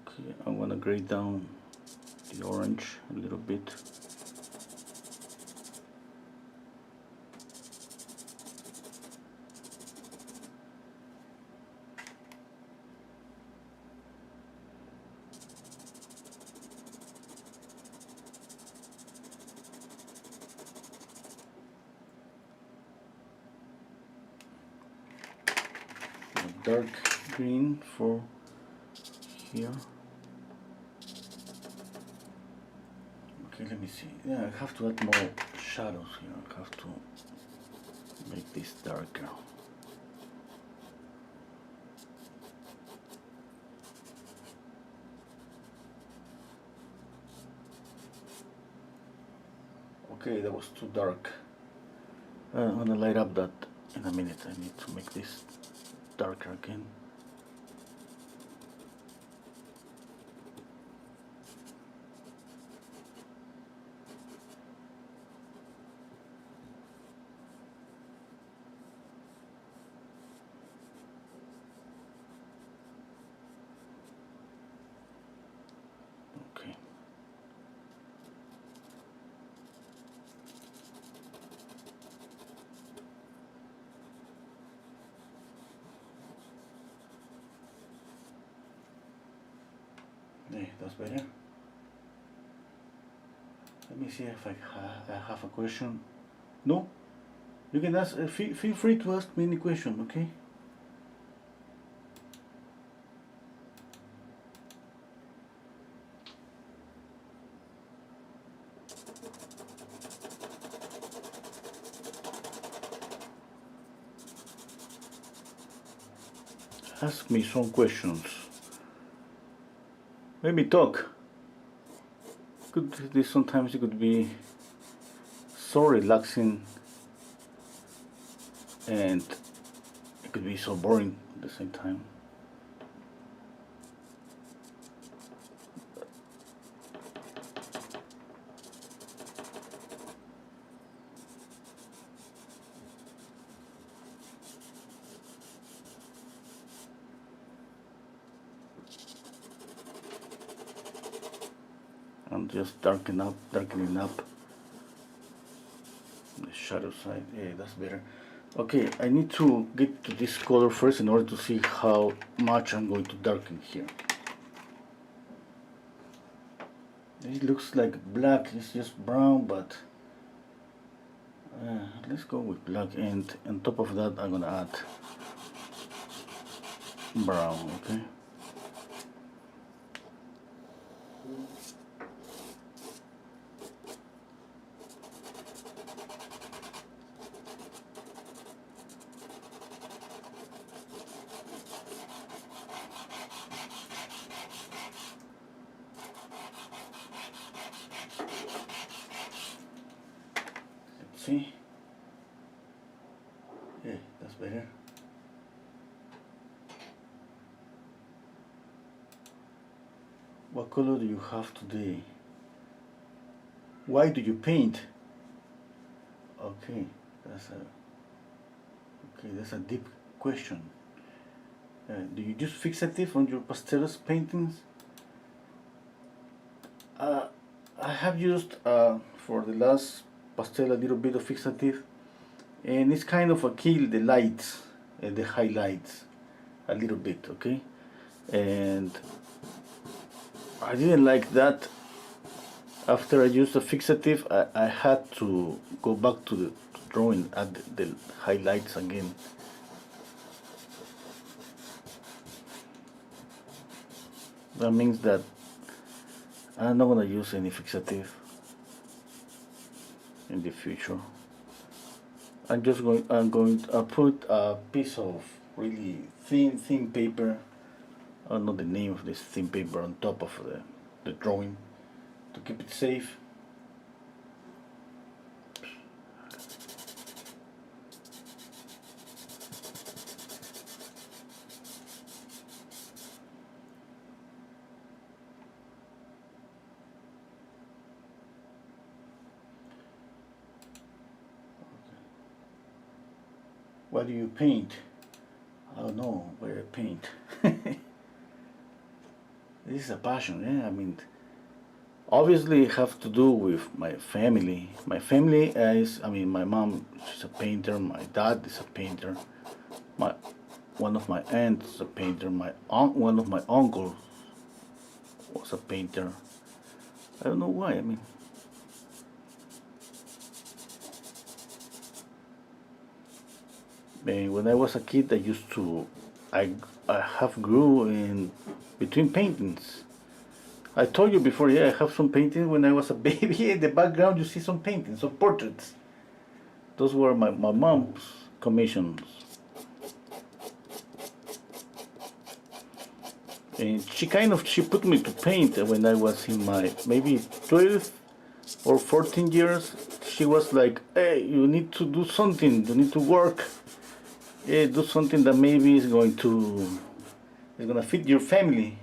Okay, I'm gonna grade down the orange a little bit. Dark green for here. Okay, let me see. Yeah, I have to add more shadows here. I have to make this darker. Okay, that was too dark. I'm gonna light up that in a minute. I need to make this darker again. Okay. There, that's better. Let me see if I have a question. No? You can ask, feel free to ask me any question, okay? Ask me some questions. Maybe talk. This sometimes it could be so relaxing and it could be so boring at the same time. I'm just darkening up the shadow side. Yeah, that's better. Okay, I need to get to this color first in order to see how much I'm going to darken here. It looks like black, it's just brown, but let's go with black, and on top of that I'm gonna add brown, okay? See? Yeah, that's better. What color do you have today? Why do you paint? Okay, that's a deep question. Do you use fixative on your pastels paintings? I have used for the last pastel a little bit of fixative, and it's kind of a kill the lights and the highlights a little bit, okay? And I didn't like that. After I used the fixative, I had to go back to the drawing, add the highlights again. That means that I'm not gonna use any fixative in the future. I'm going to put a piece of really thin paper. I don't know the name of this thin paper on top of the drawing to keep it safe. What do you paint? I don't know what I paint. This is a passion, yeah. I mean, obviously it have to do with my family. My family is, I mean, my mom, she's a painter. My dad is a painter. One of my aunts is a painter. One of my uncles was a painter. I don't know why. I mean, when I was a kid, I have grew in between paintings. I told you before, yeah, I have some paintings when I was a baby. In the background, you see some paintings, some portraits. Those were my mom's commissions. And she put me to paint when I was in my maybe 12 or 14 years. She was like, hey, you need to do something, you need to work. Yeah, do something that maybe is gonna fit your family.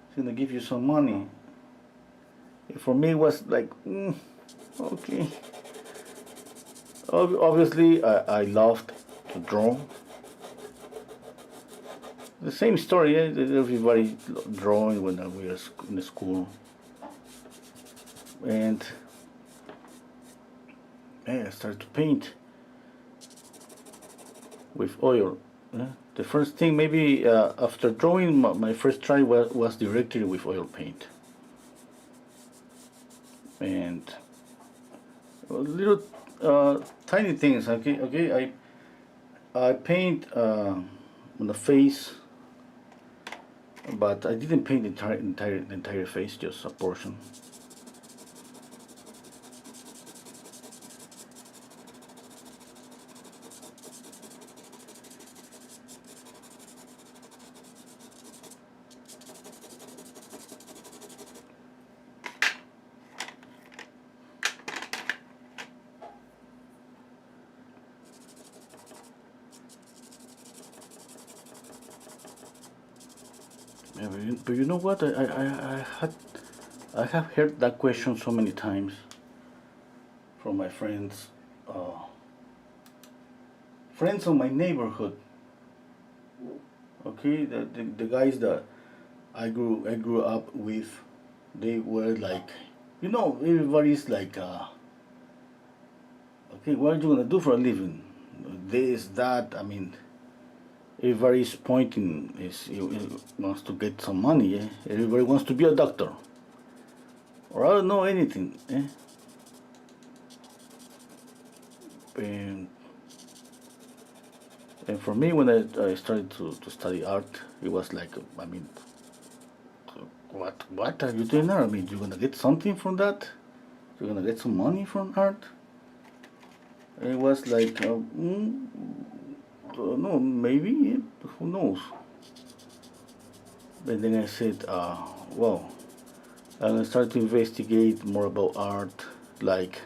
It's gonna give you some money. And for me, it was like, okay. Obviously, I loved to draw. The same story, yeah? Everybody drawing when we were in school. And yeah, I started to paint with oil. Yeah? The first thing, maybe after drawing, my first try was directly with oil paint. And little tiny things, okay. I paint on the face, but I didn't paint the entire face, just a portion. Yeah, but you know what? I have heard that question so many times from my friends, friends of my neighborhood. Okay, the guys that I grew up with, they were like, everybody's like, okay, what are you gonna do for a living? This, that. I mean, everybody's pointing wants to get some money. Eh? Everybody wants to be a doctor, or I don't know anything. Eh? And for me, when I started to study art, it was like, I mean, what are you doing now? I mean, you're gonna get something from that? You're gonna get some money from art? It was like, no, maybe, who knows? And then I said, well, I'm gonna start to investigate more about art. Like,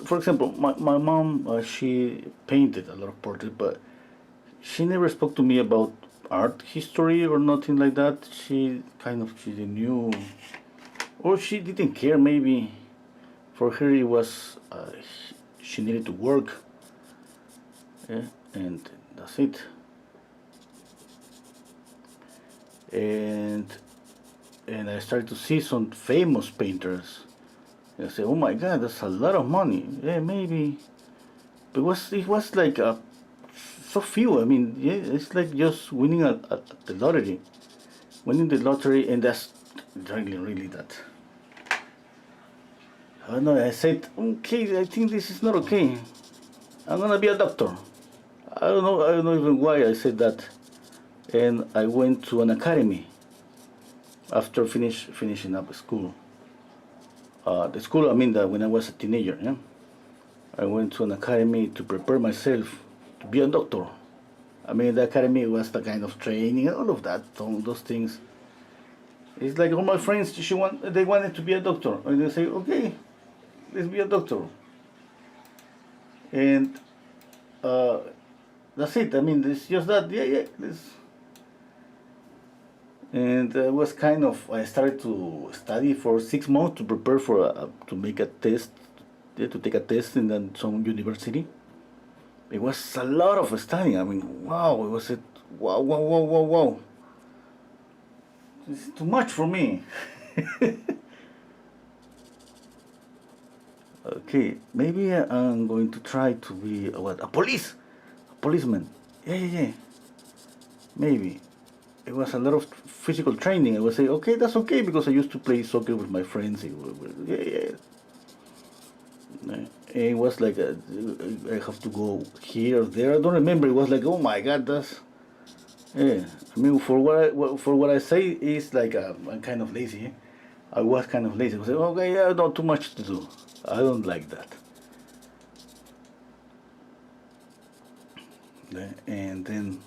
for example, my mom, she painted a lot of portraits, but she never spoke to me about art history or nothing like that. She didn't knew, or she didn't care. Maybe for her it was she needed to work, yeah, and that's it. And I started to see some famous painters. And I said, "Oh my God, that's a lot of money." Yeah, maybe, but it was like so few. I mean, yeah, it's like just winning the lottery, and that's really that. I don't know. I said, okay, I think this is not okay. I'm gonna be a doctor. I don't know even why I said that. And I went to an academy after finishing up school. The school, I mean, that when I was a teenager, yeah, I went to an academy to prepare myself to be a doctor. I mean, the academy was the kind of training and all of that, all those things. It's like all my friends, they wanted to be a doctor, and they say, okay, let's be a doctor. And that's it. I mean, it's just that, yeah, let's. And was I started to study for 6 months to prepare to make a test, yeah, to take a test in some university. It was a lot of studying. I mean, wow, it was wow, wow, wow, wow, wow. It's too much for me. Okay, maybe I'm going to try to be a policeman. Yeah, yeah, yeah. Maybe it was a lot of physical training. I would say, okay, that's okay because I used to play soccer with my friends. Yeah, yeah. It was like I have to go here, there. I don't remember. It was like, oh my God, that's yeah. I mean, for what I say is like I'm kind of lazy. Eh? I was kind of lazy. I was like, okay, yeah, not too much to do. I don't like that. And then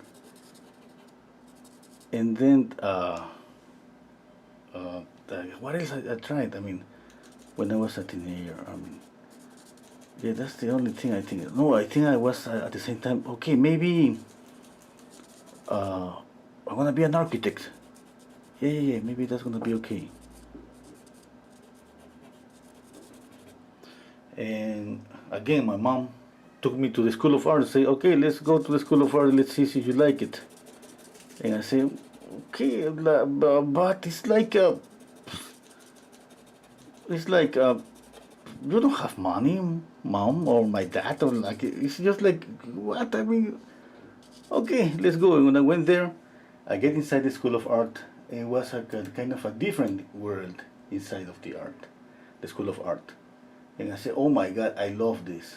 and then what else I tried? I mean, when I was a teenager. I mean, yeah, that's the only thing I think. No, I think I was at the same time. Okay, maybe uh, I wanna be an architect. Yeah, yeah, yeah. Maybe that's gonna be okay. And again, my mom took me to the School of Art and say, okay, let's go to the School of Art. Let's see if you like it. And I say, okay, but it's like you don't have money, mom or my dad, or like it's just like what I mean. Okay, let's go. And when I went there, I get inside the School of Art. It was a kind of a different world inside of the art, the School of Art. And I said, oh my God, I love this.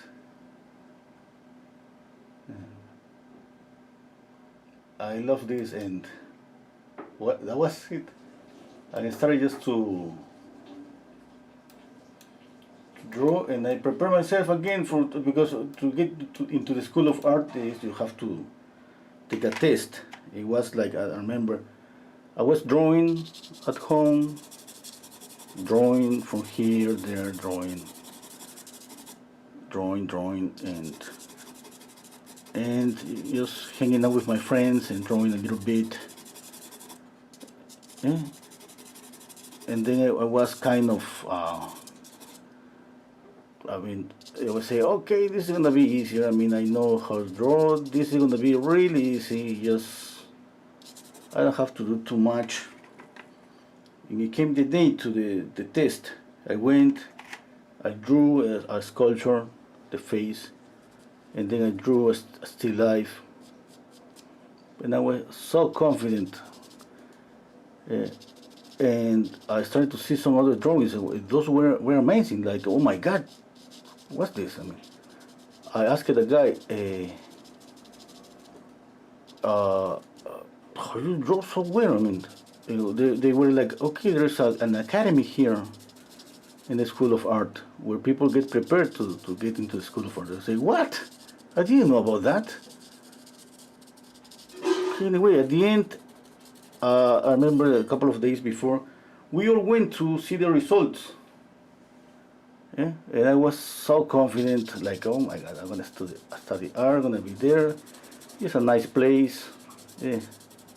I love this, and what that was it. And I started just to draw, and I prepare myself again for because to get into the School of Art is you have to take a test. It was like I remember I was drawing at home, drawing from here, there, drawing, and just hanging out with my friends and drawing a little bit. Yeah. And then I was kind of, I mean, I would say, okay, this is gonna be easier. I mean, I know how to draw. This is gonna be really easy. Just I don't have to do too much. And it came the day to the test. I went, I drew a sculpture, the face, and then I drew a still life. And I was so confident. Uh, and I started to see some other drawings. Those were amazing. Like, oh my God, what's this? I mean, I asked the guy, how you draw so well? I mean, you know, they were like, okay, there's an academy here in the School of Art where people get prepared to get into the School of Art. I say, what? I didn't know about that. Anyway, at the end, I remember a couple of days before, we all went to see the results. Yeah? And I was so confident, like, oh my God, I'm gonna study art, I'm gonna be there. It's a nice place. Yeah,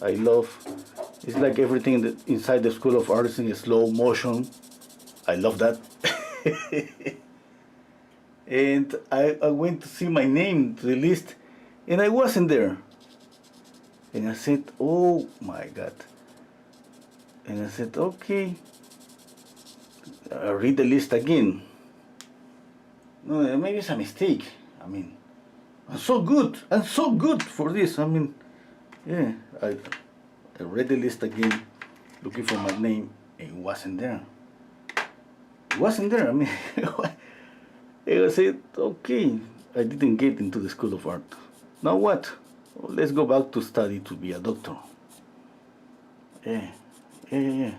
I love. It's like everything inside the School of Art is in slow motion. I love that. And I went to see my name to the list, and I wasn't there. And I said, oh my God. And I said, okay, I'll read the list again. No, maybe it's a mistake. I mean, I'm so good. I'm so good for this. I mean, yeah, I read the list again, looking for my name, and it wasn't there. It wasn't there. I mean, I said, okay, I didn't get into the School of Art. Now what? Well, let's go back to study to be a doctor. Yeah, yeah, yeah, yeah.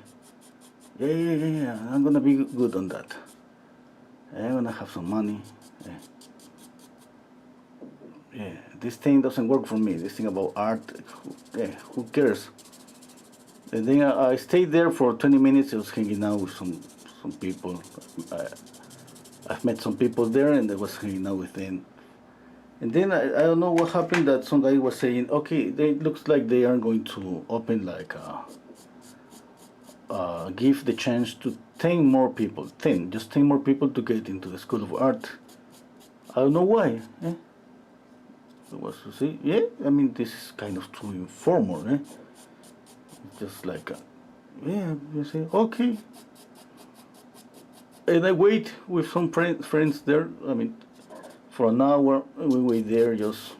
Yeah, yeah, yeah, yeah. I'm gonna be good on that. I'm gonna have some money. Yeah. Yeah. This thing doesn't work for me. This thing about art, who cares? And then I stayed there for 20 minutes. I was hanging out with some people. I've met some people there, and I was hanging out with them. And then I don't know what happened. That some guy was saying, okay, they looks like they are going to open like give the chance to 10 more people, 10, just 10 more people to get into the School of Art. I don't know why. Eh? It was, see, yeah, I mean, this is kind of too informal, eh? Just like, yeah, you say, okay. And I wait with some friends there, I mean, for an hour, we wait there, just,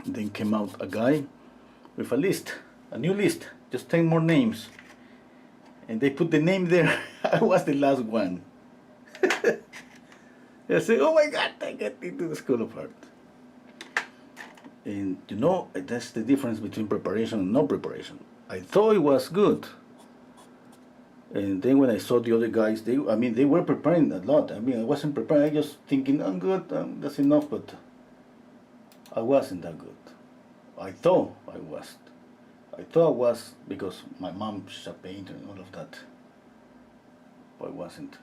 then came out a guy with a list, a new list, just 10 more names. And they put the name there, I was the last one. I say, oh my God, I got into the School of Art. And you know, that's the difference between preparation and no preparation. I thought it was good. And then when I saw the other guys, they were preparing a lot. I mean, I wasn't preparing, I just thinking, I'm good, that's enough, but I wasn't that good. I thought I was. I thought I was because my mom, she's a painter and all of that. But I wasn't.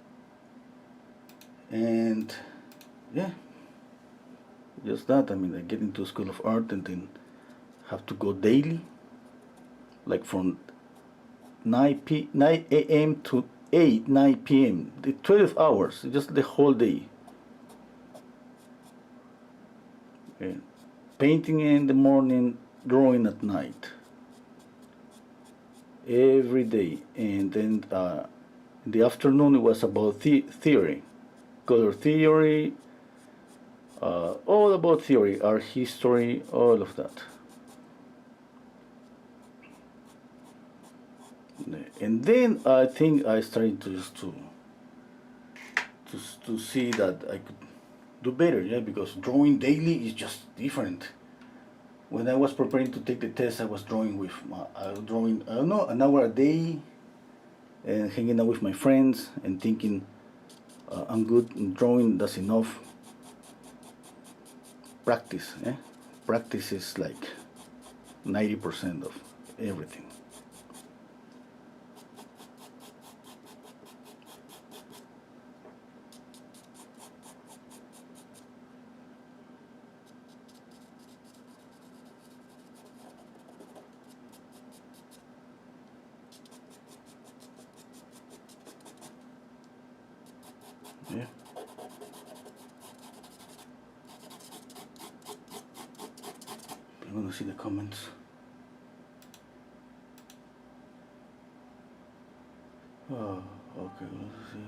And yeah, just that. I mean, I get into School of Art and then have to go daily, like from 9 a.m. to 9 p.m. The 12 hours, just the whole day. Okay. Painting in the morning, drawing at night. Every day. And then in the afternoon, it was about theory. Color theory, all about theory, art history, all of that. And then I think I started to see that I could do better, yeah, because drawing daily is just different. When I was preparing to take the test, I was drawing with I don't know, an hour a day, and hanging out with my friends and thinking, I'm good in drawing, that's enough. Practice, eh? Practice is like 90% of everything. Yeah. I'm gonna see the comments. Oh, okay, let's see.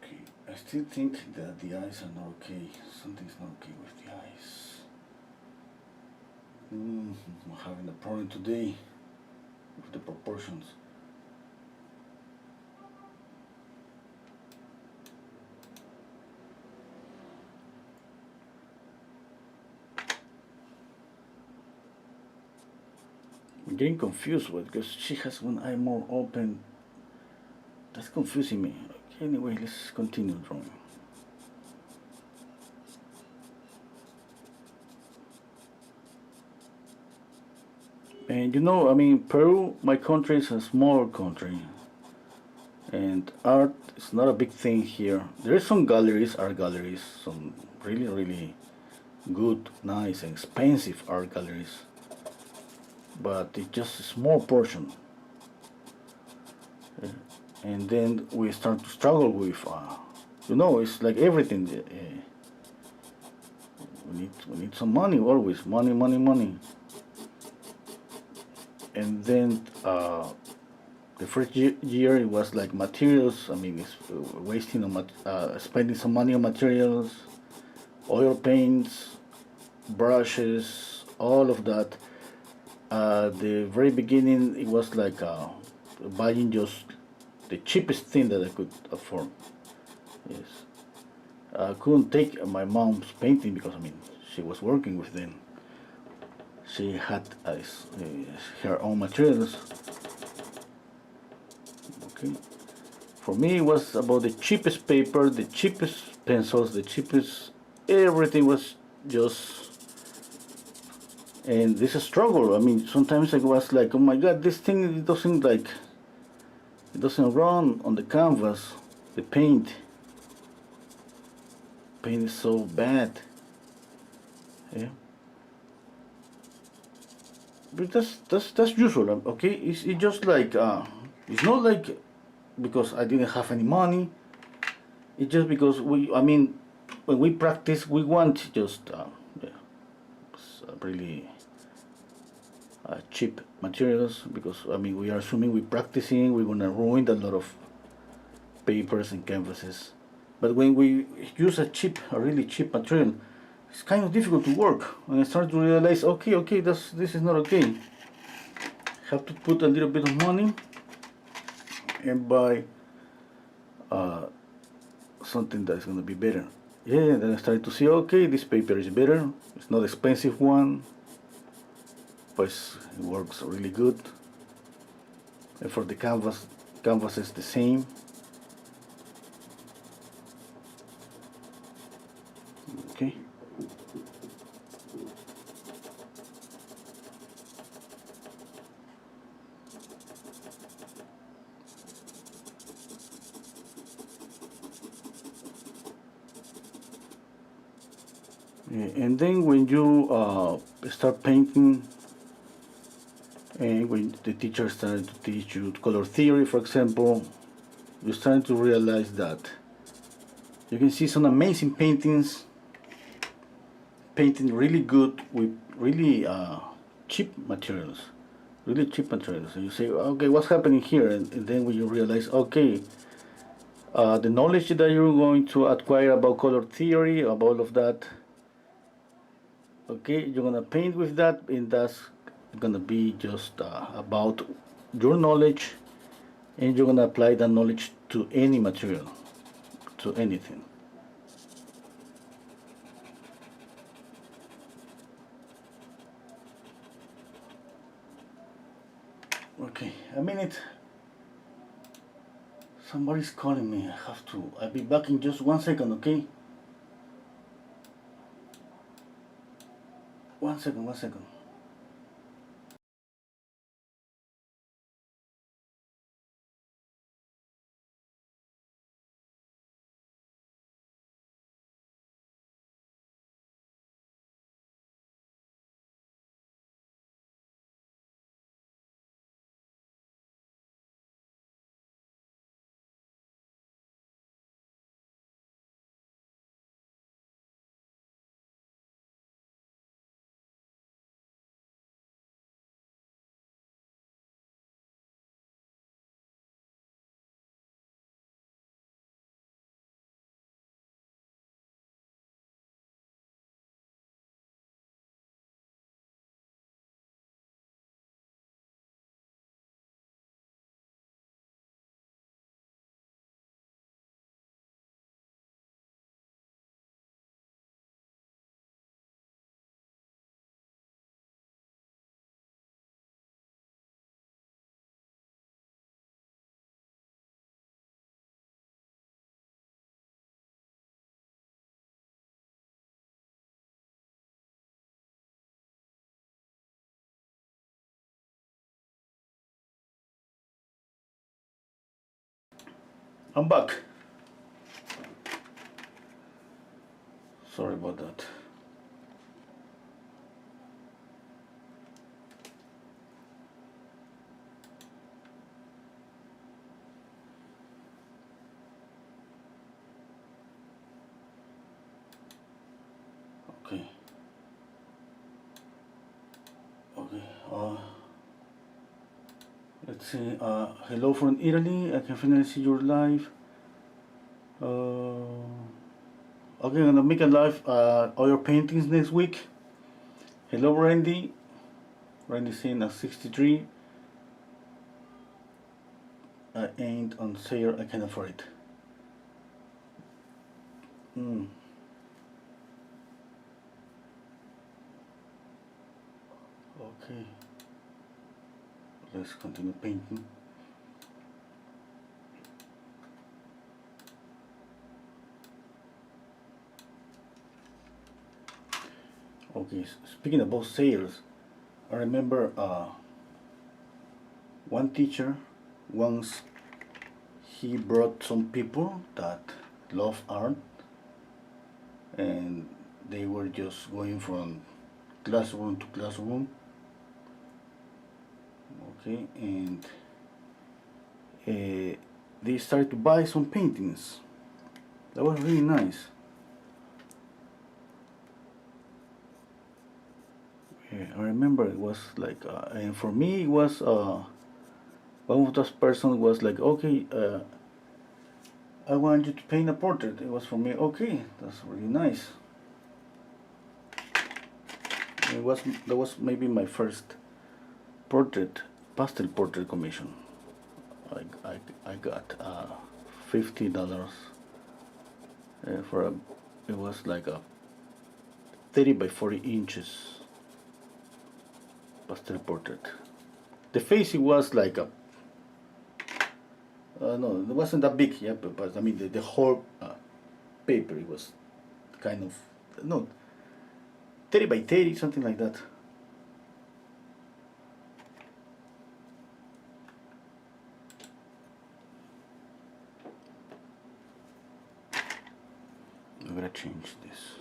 Okay, I still think that the eyes are not okay. Something's not okay with the eyes. I'm having a problem today with the proportions. I'm getting confused with because she has one eye more open. That's confusing me. Okay, anyway, let's continue drawing. And you know, I mean, Peru, my country, is a small country, and art is not a big thing here. There are some galleries, art galleries, some really, really good, nice, and expensive art galleries, but it's just a small portion. And then we start to struggle with, you know, it's like everything. We need some money always, money, money, money. And then the first year it was like materials. I mean, it's wasting on spending some money on materials, oil paints, brushes, all of that. The very beginning, it was like buying just the cheapest thing that I could afford. Yes, I couldn't take my mom's painting because I mean she was working with them. She had her own materials. Okay, for me it was about the cheapest paper, the cheapest pencils, the cheapest everything was just. And this is a struggle. I mean, sometimes I was like, oh my God, this thing it doesn't run on the canvas, the paint. paint is so bad. Yeah. But that's usual, okay? It's just like it's not like because I didn't have any money. It's just because I mean, when we practice, we want just yeah, really cheap materials because I mean we are assuming we're practicing, we're gonna ruin a lot of papers and canvases. But when we use a really cheap material, it's kind of difficult to work. And I start to realize, okay, this is not okay. Have to put a little bit of money and buy something that's gonna be better. Yeah, then I started to see, okay, this paper is better. It's not expensive one, but it works really good. And for the canvas is the same. Okay. Yeah, and then when you start painting, and when the teacher started to teach you color theory, for example, you're starting to realize that you can see some amazing paintings, painting really good with really cheap materials, really cheap materials. And you say, okay, what's happening here? And then when you realize, okay, the knowledge that you're going to acquire about color theory, about all of that, okay, you're gonna paint with that, and that's gonna be just about your knowledge, and you're gonna apply that knowledge to any material, to anything. Okay, a minute. Somebody's calling me. I have to. I'll be back in just 1 second, okay? 1 second, 1 second. I'm back. Sorry about that. Okay. Okay. Let's see. Hello from Italy. I can finally see your live. Okay, I'm gonna make a live all your paintings next week. Hello, Randy. Randy saying at 63. I ain't on sale. I can afford it. Okay. Let's continue painting. Okay, speaking about sales, I remember one teacher once he brought some people that love art, and they were just going from classroom to classroom. Okay, and they started to buy some paintings. That was really nice. Yeah, I remember it was like, and for me it was one of those persons was like, okay, I want you to paint a portrait. It was for me, okay, that's really nice. That was maybe my first portrait, pastel portrait commission. I got $50 for a. It was like a 30 by 40 inches pastel portrait. The face it was like a. No, it wasn't that big, yeah, but I mean the whole paper it was kind of no 30 by 30, something like that. I'm gonna change this.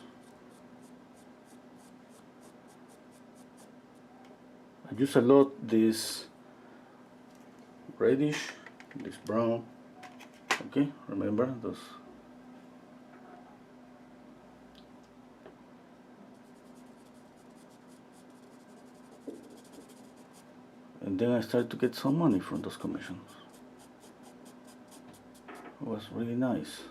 I use a lot this reddish, this brown. Okay, remember those. And then I started to get some money from those commissions. It was really nice.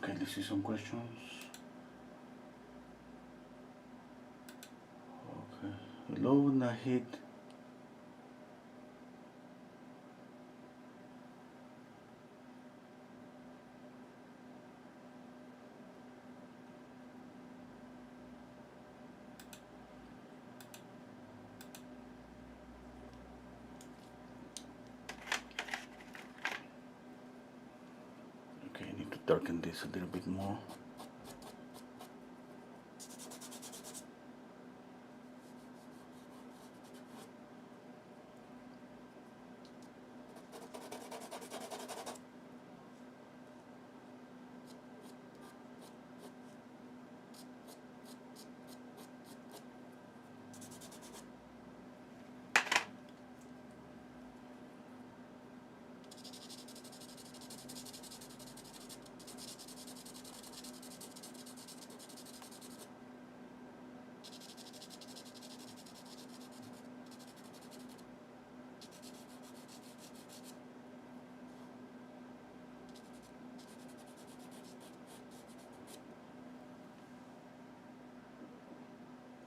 Okay, let's see some questions. Okay, hello Nahid. Okay, I need to darken this a little bit more.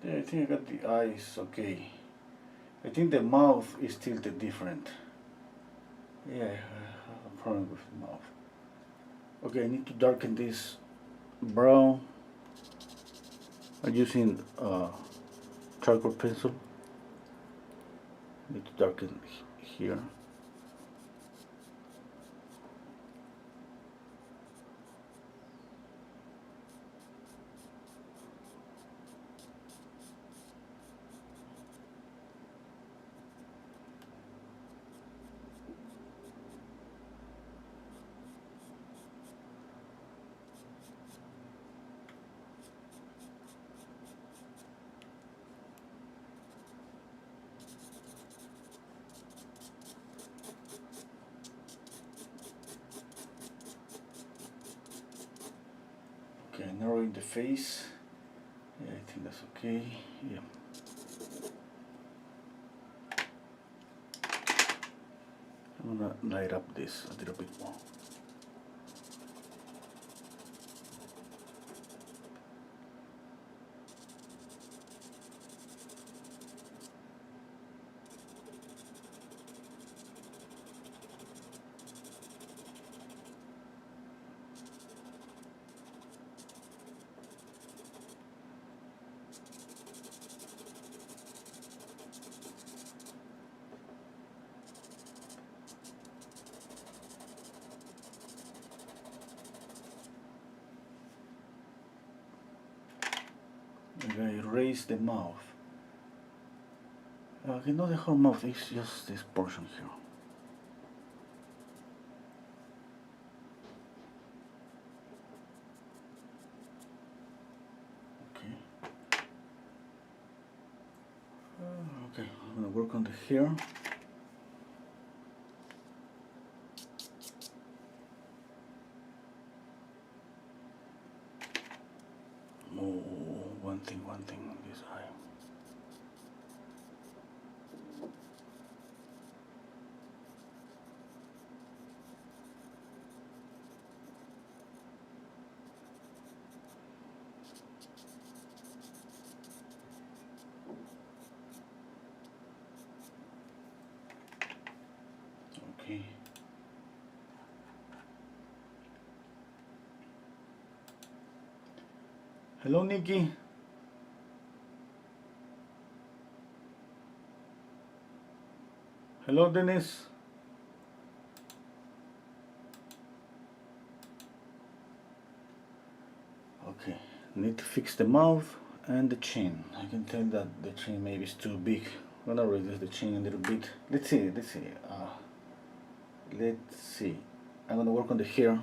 Yeah, I think I got the eyes okay. I think the mouth is tilted different. Yeah, I have a problem with the mouth. Okay, I need to darken this brown. I'm using charcoal pencil. Need to darken here. Okay, narrowing the face. Yeah, I think that's okay. Yeah. I'm gonna light up this a little bit more. I'm gonna erase the mouth. Okay, not the whole mouth, it's just this portion here. Okay. Okay, I'm gonna work on the hair. Oh, one thing, this eye. Okay. Hello, Nikki. Hello, Dennis. Okay, need to fix the mouth and the chin. I can tell that the chin maybe is too big. I'm gonna reduce the chin a little bit. Let's see. Let's see. I'm gonna work on the hair.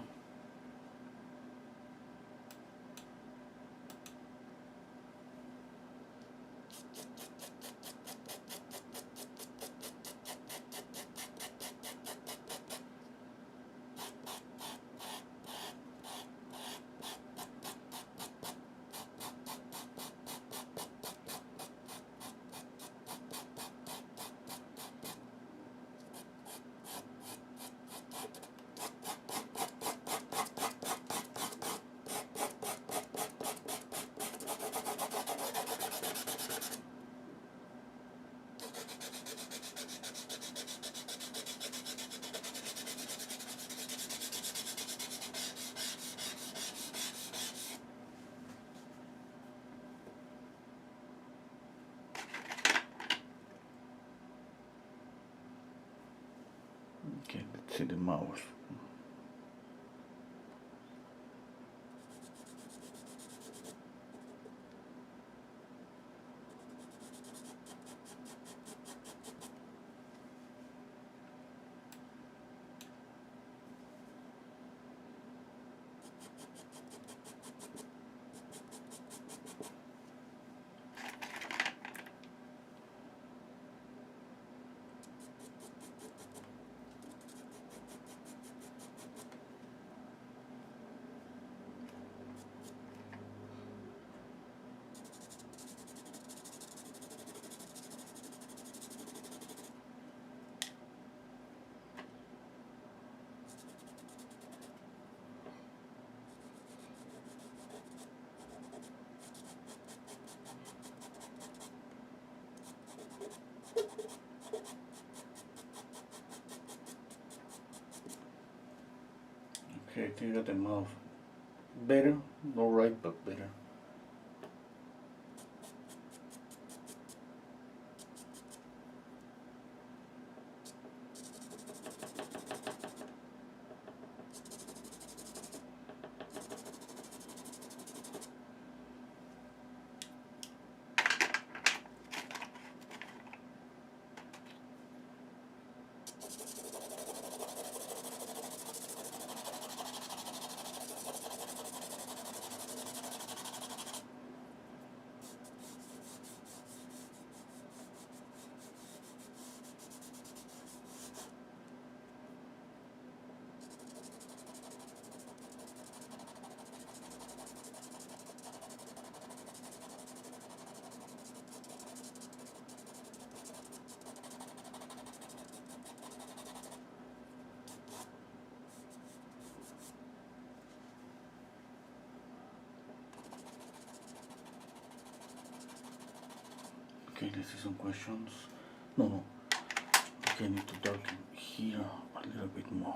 Okay, let's see the mouth. Okay, I think I got the mouth better, not right, but better. Okay, let's see some questions. No. Okay, I need to darken here a little bit more.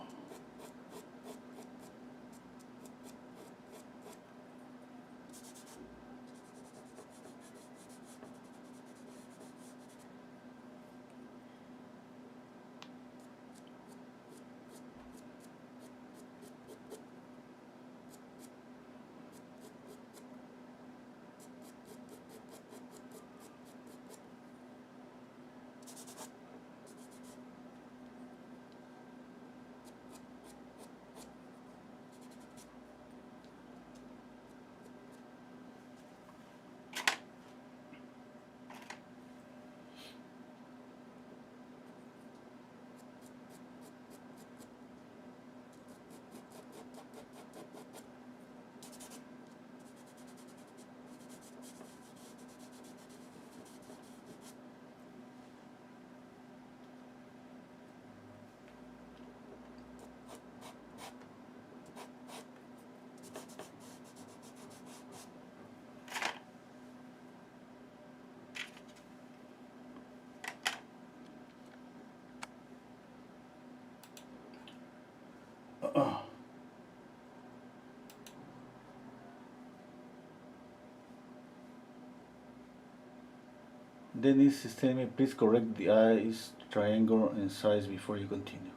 Dennis is telling me, please correct the eyes triangle and size before you continue.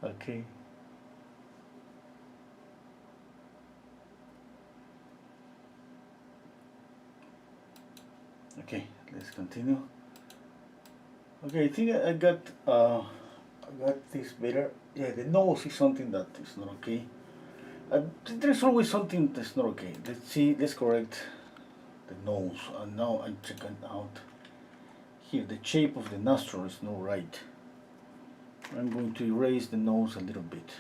Okay. Okay, let's continue. Okay, I think I got this better. Yeah, the nose is something that is not okay. There's always something that's not okay. Let's see. Let's correct the nose. And now I'm checking out here. The shape of the nostril is not right. I'm going to erase the nose a little bit.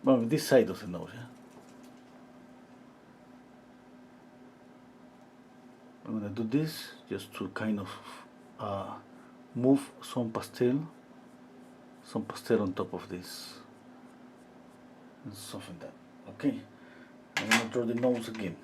Well, this side of the nose, yeah. I'm gonna do this just to kind of move some pastel on top of this and soften that. Okay, I'm gonna draw the nose again.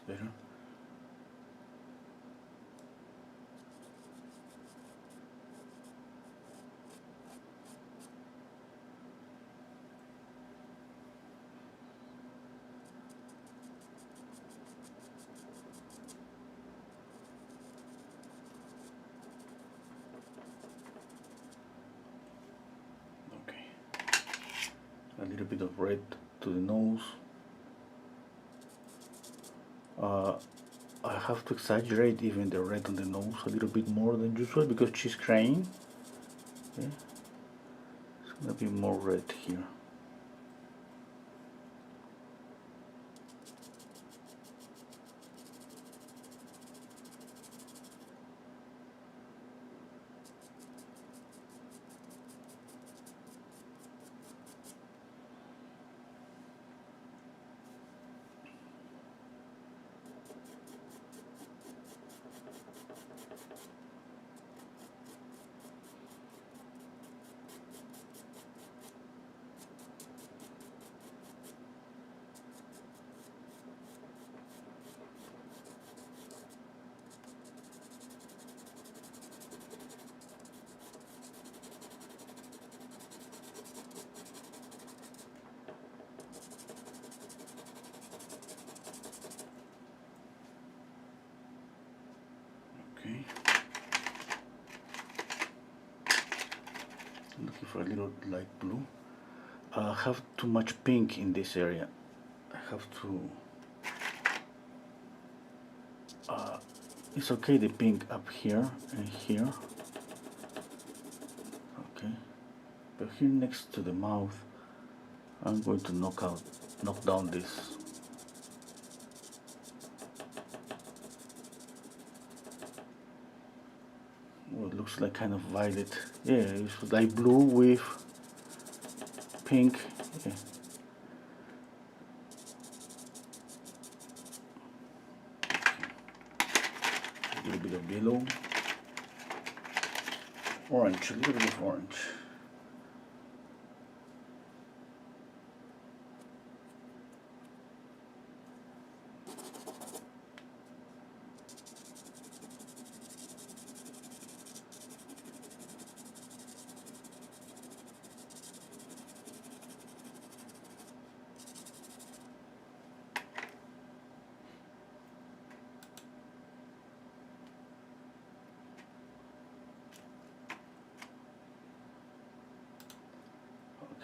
Better. Okay. A little bit of red to the nose. I have to exaggerate even the red on the nose a little bit more than usual because she's crying. Okay. It's gonna be more red here. Okay. Looking for a little light blue. I have too much pink in this area. I have to. It's okay, the pink up here and here. Okay. But here next to the mouth, I'm going to knock down this. Oh, it looks like kind of violet. Yeah, it's like blue with pink. Yeah. A little bit of yellow. Orange, a little bit of orange.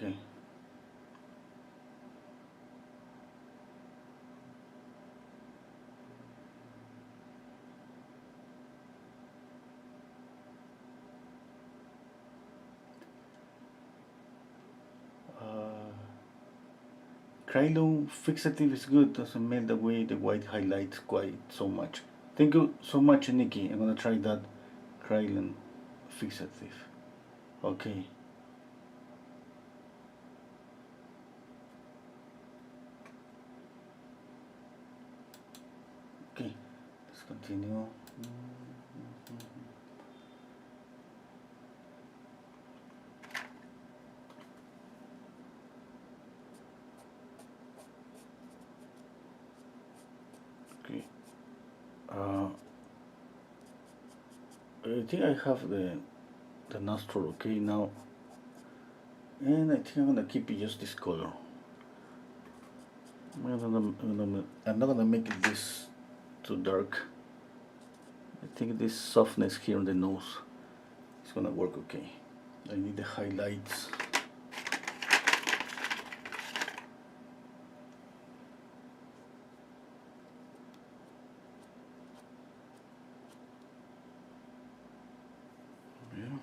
Okay. Krylon fixative is good, doesn't melt away the white highlights quite so much. Thank you so much, Nikki. I'm gonna try that Krylon fixative. Okay. Okay, let's continue. Okay. I think I have the nostril okay now, and I think I'm gonna keep it just this color. I'm not gonna make it this too dark. I think this softness here on the nose is gonna work okay. I need the highlights. Yeah.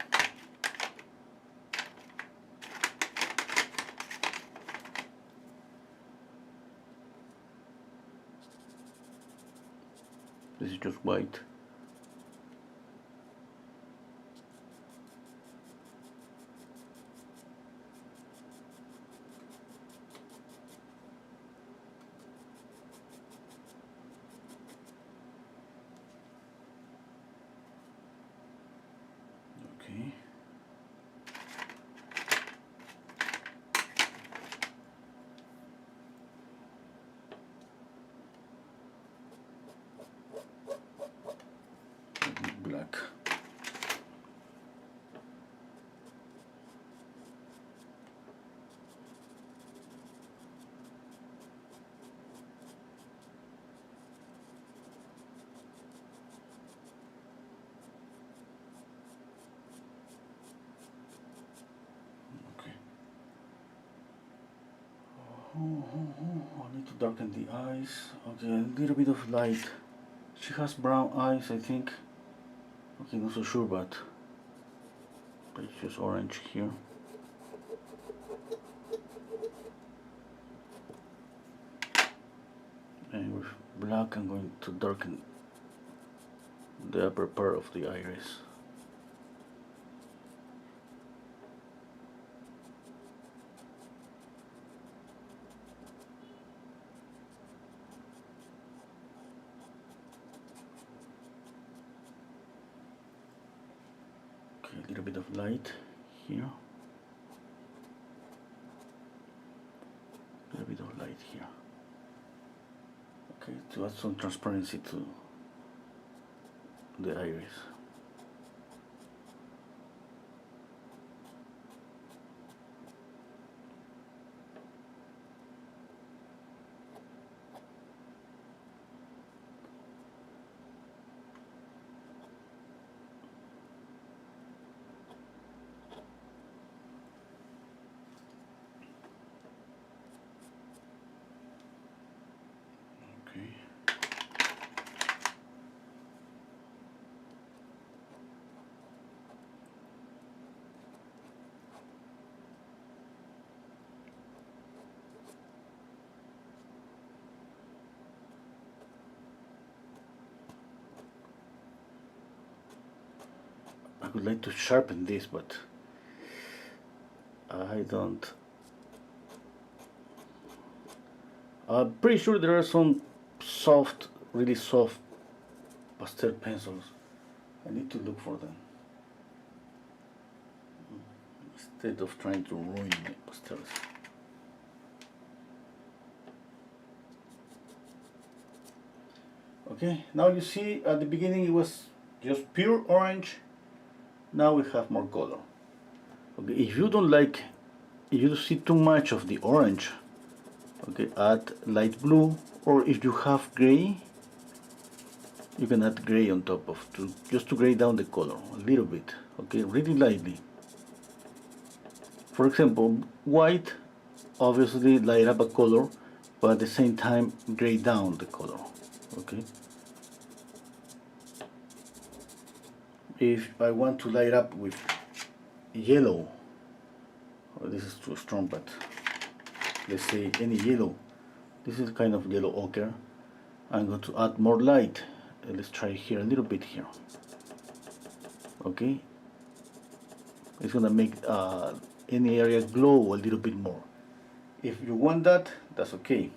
This is just white. Okay. Black. Okay. I need to darken the eyes. Okay, a little bit of light. She has brown eyes, I think. Okay, not so sure, but it's just orange here. And with black, I'm going to darken the upper part of the iris. Okay, a little bit of light here. A little bit of light here. Okay, to add some transparency to the iris. I would like to sharpen this, but I don't. I'm pretty sure there are some soft, really soft pastel pencils. I need to look for them instead of trying to ruin my pastels. Okay, now you see at the beginning it was just pure orange. Now we have more color. Okay, if you don't like, if you see too much of the orange, okay, add light blue, or if you have gray, you can add gray on top of just to gray down the color a little bit. Okay, really lightly. For example, white obviously light up a color, but at the same time gray down the color. Okay. If I want to light up with yellow, oh, this is too strong, but let's say any yellow. This is kind of yellow ochre. I'm going to add more light. Let's try here a little bit here. Okay. It's gonna make any area glow a little bit more. If you want that, that's okay.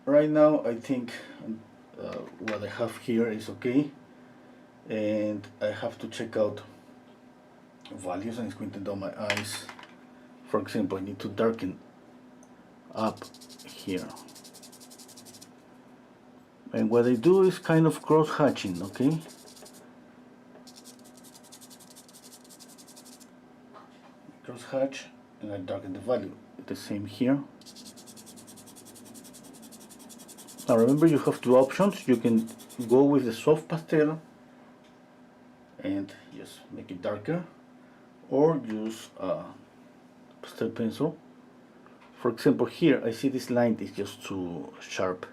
Right now, I think what I have here is okay, and I have to check out values and squinting down my eyes. For example, I need to darken up here, and what I do is kind of cross hatching. Okay. Cross hatch, and I darken the value. The same here. Now remember, you have two options. You can go with the soft pastel and just make it darker, or use a pastel pencil. For example, here I see this line is just too sharp.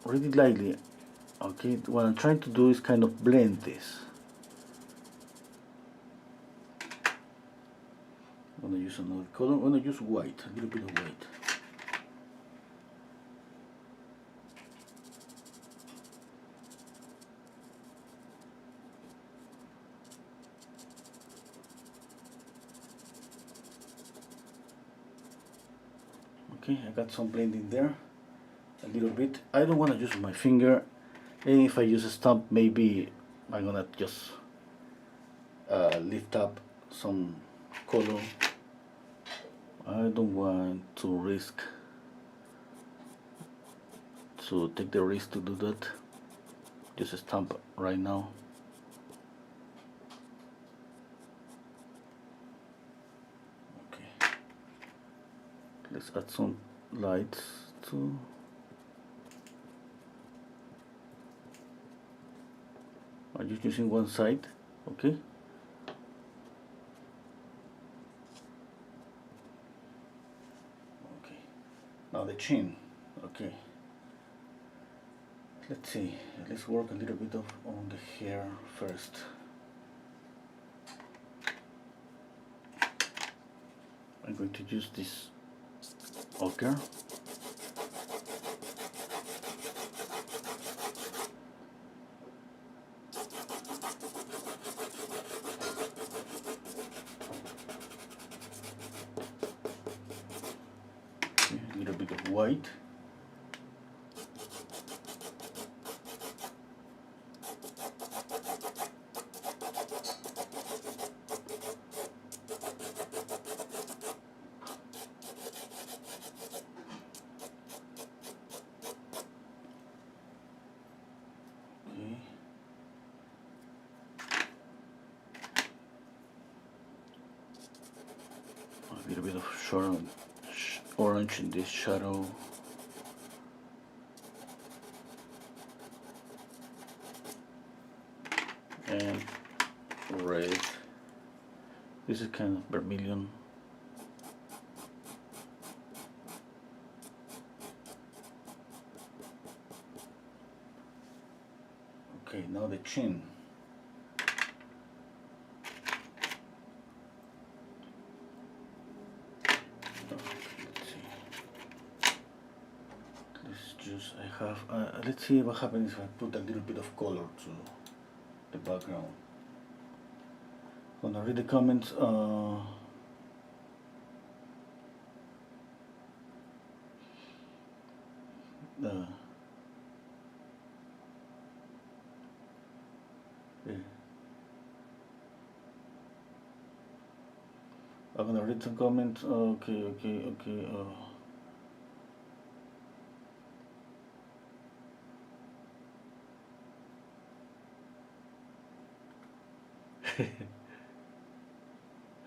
Really lightly. Okay, what I'm trying to do is kind of blend this. I'm gonna use another color. I'm gonna use white, a little bit of white. Okay, I got some blending there, a little bit. I don't want to use my finger, and if I use a stump, maybe I'm gonna just lift up some color. I don't want to take the risk to do that. Just a stump right now. Okay, let's add some lights too. I'm just using one side. Okay. Okay. Now the chin. Okay. Let's see. Let's work a little bit on the hair first. I'm going to use this ochre. A little bit of white. A little bit of orange in this shadow. And red. This is kind of vermilion. Okay, now the chin. I have let's see what happens if I put a little bit of color too. the background. Gonna read the comments. Yeah. I'm gonna read some comments. Okay.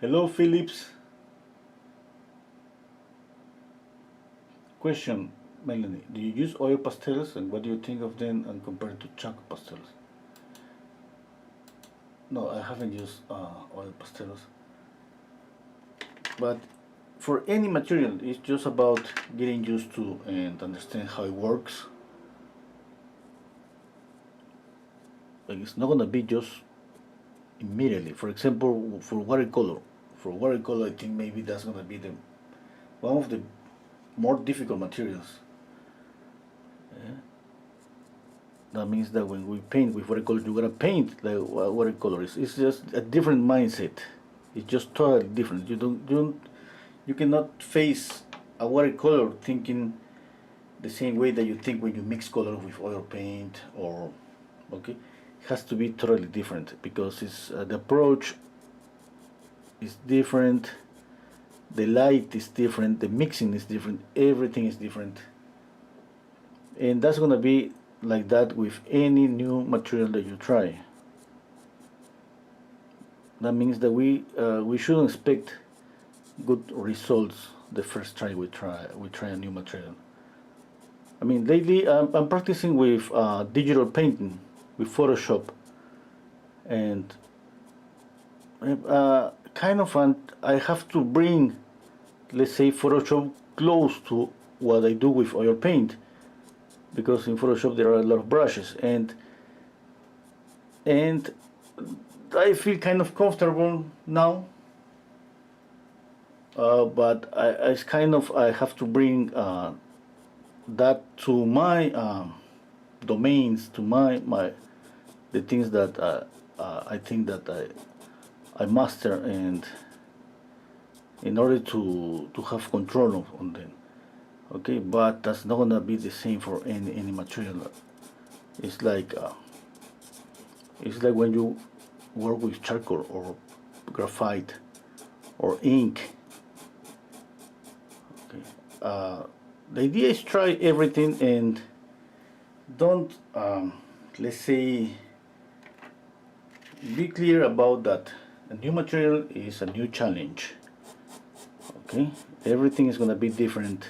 Hello, Phillips. Question, Melanie. Do you use oil pastels, and what do you think of them and compared to chalk pastels? No, I haven't used oil pastels. But for any material, it's just about getting used to and understand how it works. Like it's not gonna be just immediately. For example, for watercolor, I think maybe that's gonna be the one of the more difficult materials. Yeah. That means that when we paint with watercolor, you're gonna paint like watercolor. It's just a different mindset. It's just totally different. You cannot face a watercolor thinking the same way that you think when you mix color with oil paint or okay. It has to be totally different because it's the approach is different, the light is different, the mixing is different, everything is different, and that's gonna be like that with any new material that you try. That means that we shouldn't expect good results the first try we try a new material. I mean, lately I'm practicing with digital painting with Photoshop, and kind of I have to bring, let's say, Photoshop close to what I do with oil paint, because in Photoshop there are a lot of brushes, and I feel kind of comfortable now, but it's kind of I have to bring that to my domains, to my the things that I think that I master, and in order to have control on them. Okay, but that's not gonna be the same for any material. It's like when you work with charcoal or graphite or ink. Okay, the idea is try everything and don't let's say be clear about that. A new material is a new challenge. Okay, everything is gonna be different.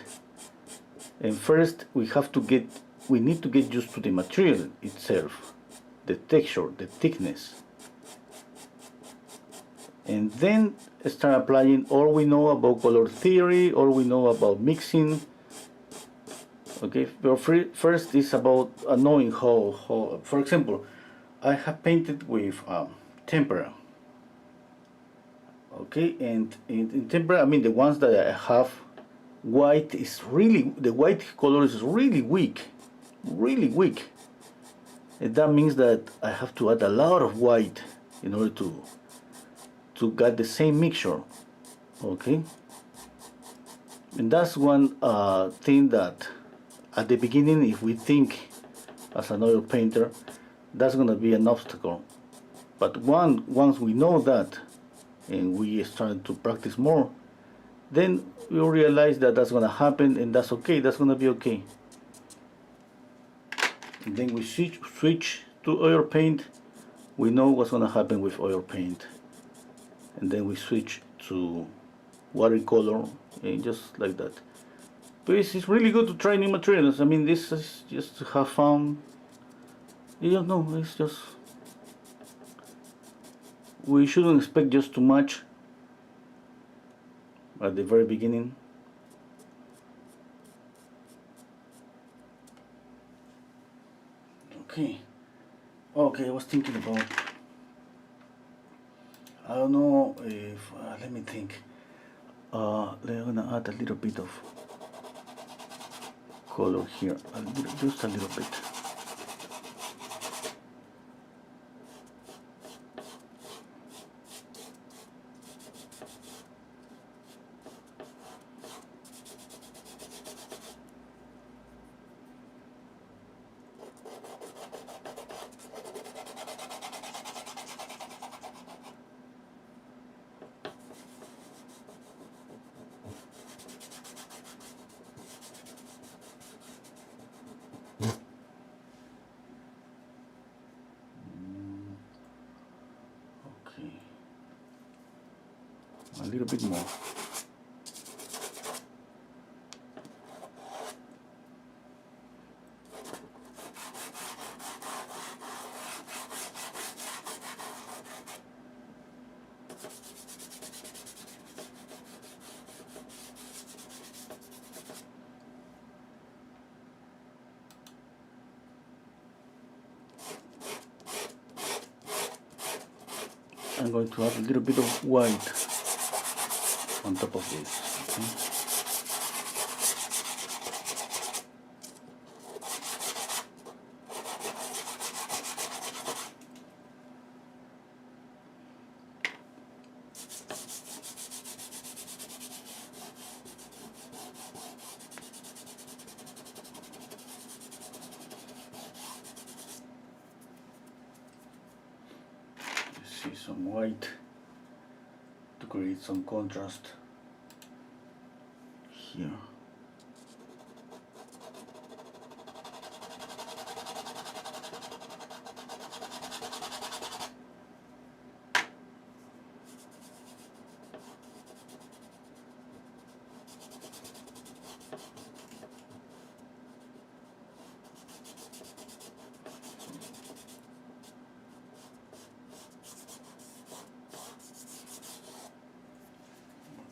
And first we need to get used to the material itself, the texture, the thickness, and then start applying all we know about color theory, all we know about mixing. Okay, but first is about knowing how, for example, I have painted with tempera. Okay, and in tempera, I mean the ones that I have, white is really, the white color is really weak, and that means that I have to add a lot of white in order to get the same mixture. Okay, and that's one thing that at the beginning, if we think as an oil painter, that's gonna be an obstacle. But once we know that and we start to practice more, then we'll realize that that's gonna happen, and that's okay. That's gonna be okay. And then we switch to oil paint. We know what's gonna happen with oil paint, and then we switch to watercolor, and just like that. But it's really good to try new materials. I mean, this is just to have fun. You don't know. It's just we shouldn't expect just too much at the very beginning. Okay, I was thinking about, I don't know if, let me think, I'm gonna add a little bit of color here, just a little bit. little bit more. I'm going to add a little bit of white on top of this. Okay? See some white to create some contrast here.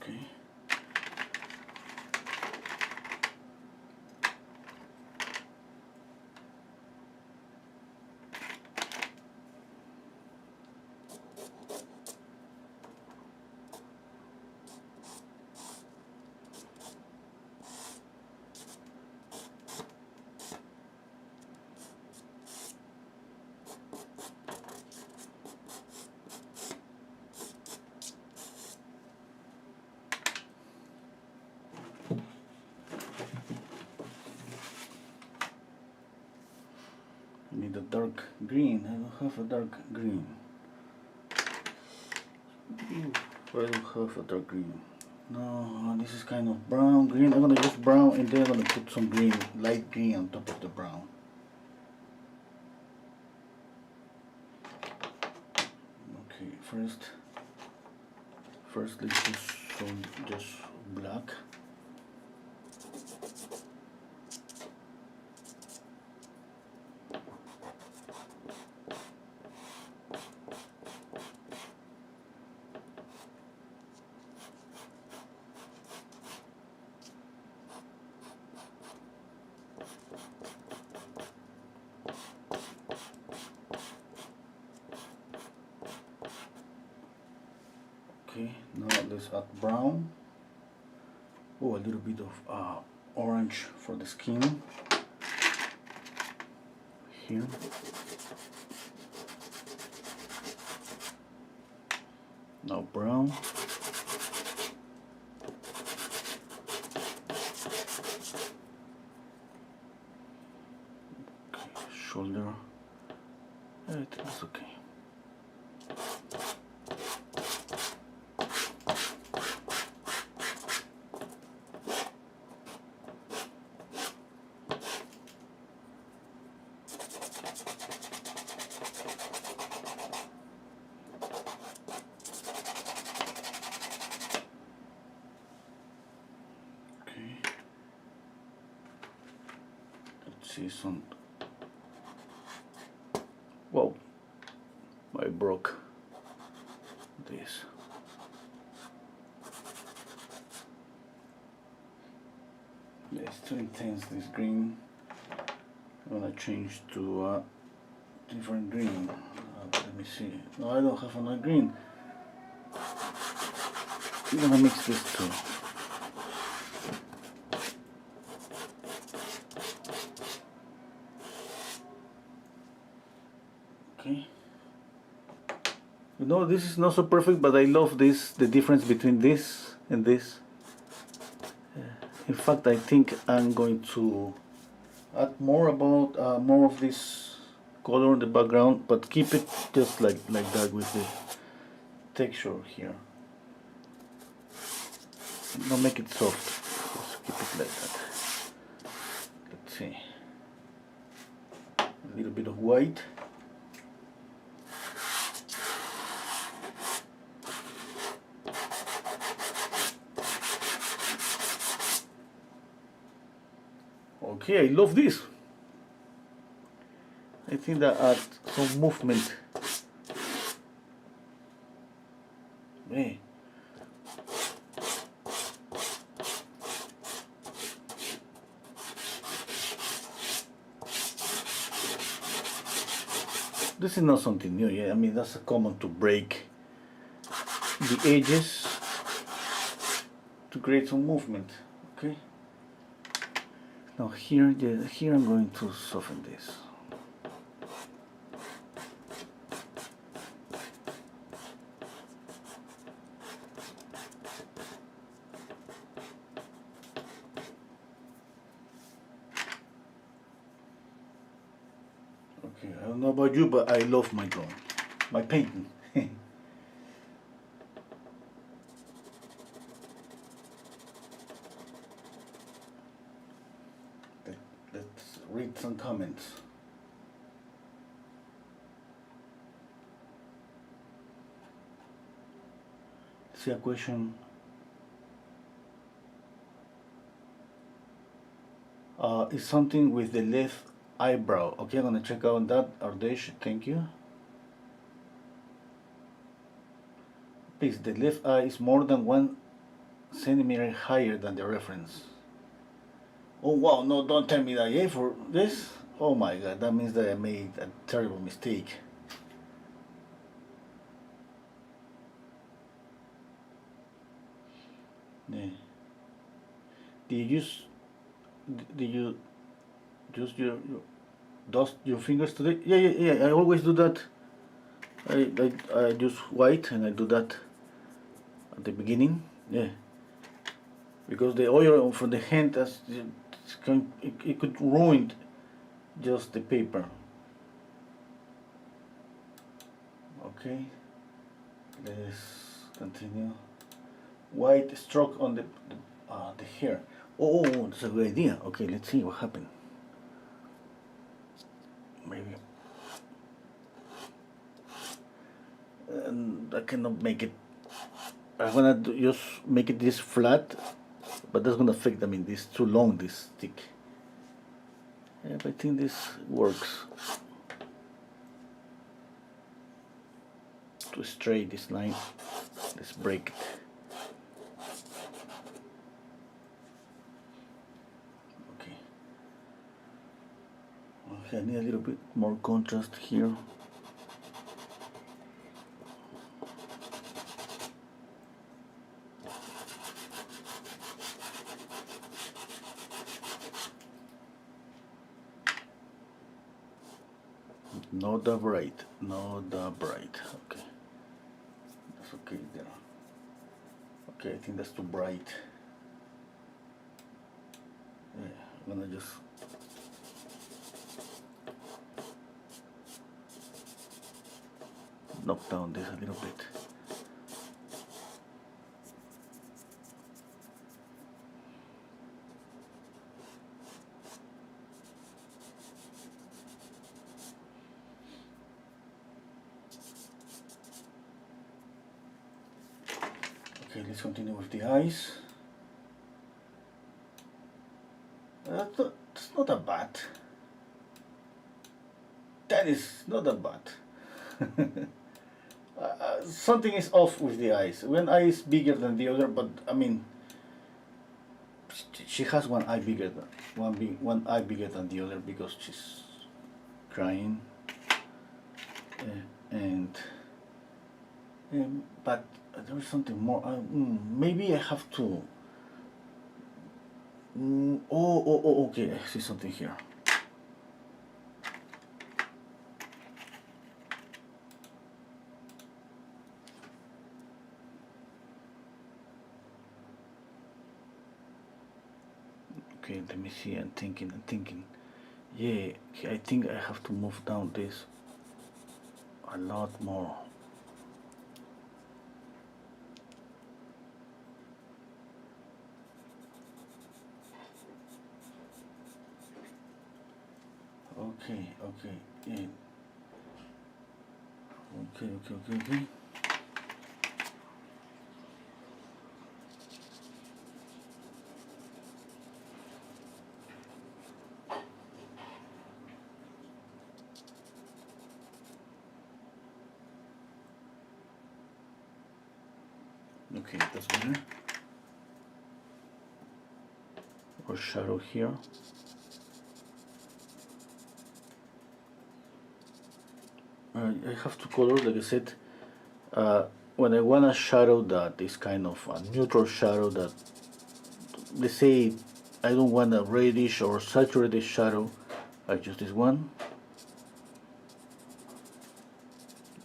Okay. I need a dark green. I don't have a dark green. I don't have a dark green. No, this is kind of brown green. I'm gonna use brown and then I'm gonna put some green, light green on top of the brown. Okay, first let's use some just black. Okay, now let's add brown. Oh, a little bit of orange for the skin here. Now brown. Okay, shoulder. It is okay. See some. Whoa, I broke this. It's too intense, this green. I'm gonna change to a different green. Let me see. No, I don't have another green. I'm gonna mix this too. Okay. You know, this is not so perfect, but I love this, the difference between this and this. In fact, I think I'm going to add more of this color in the background, but keep it just like that with the texture here. Don't make it soft. Just keep it like that. Let's see. A little bit of white. Okay, I love this. I think that adds some movement. Hey. This is not something new, yeah. I mean, that's common to break the edges to create some movement. Okay. Now here I'm going to soften this. Okay, I don't know about you, but I love my drawing, my painting. Let's read some comments. See a question. Is something with the left eyebrow. Okay, I'm gonna check out that. Ardesh, thank you. Please, the left eye is more than 1 centimeter higher than the reference. Oh wow, no, don't tell me that, yeah, for this? Oh my god, that means that I made a terrible mistake. Yeah. Did you use dust your fingers today? Yeah, I always do that. I use white and I do that at the beginning. Yeah. Because the oil from the hand it could ruin just the paper. Okay, let's continue. White stroke on the hair. Oh, that's a good idea. Okay, let's see what happened. Maybe. And I cannot make it. I'm gonna just make it this flat, but that's gonna affect. I mean, this too long. This stick. Yeah, but I think this works. To straight this line, let's break it. Okay, I need a little bit more contrast here. Not that bright, not that bright. Okay, that's okay there. Okay, I think that's too bright. Yeah, I'm gonna just knock down this a little bit. Okay, let's continue with the eyes. That's not that bad. That is not that bad. Something is off with the eyes. One eye is bigger than the other, but I mean, she has one eye bigger than one eye bigger than the other because she's crying, and but there is something more. Maybe I have to. Okay, I see something here. Okay, let me see. I'm thinking. Yeah, I think I have to move down this a lot more. Okay, yeah. Okay. Okay, that's better. Or shadow here. I have two colors, like I said. When I want a shadow that is kind of a neutral shadow, that, let's say, I don't want a reddish or saturated shadow, I choose this one.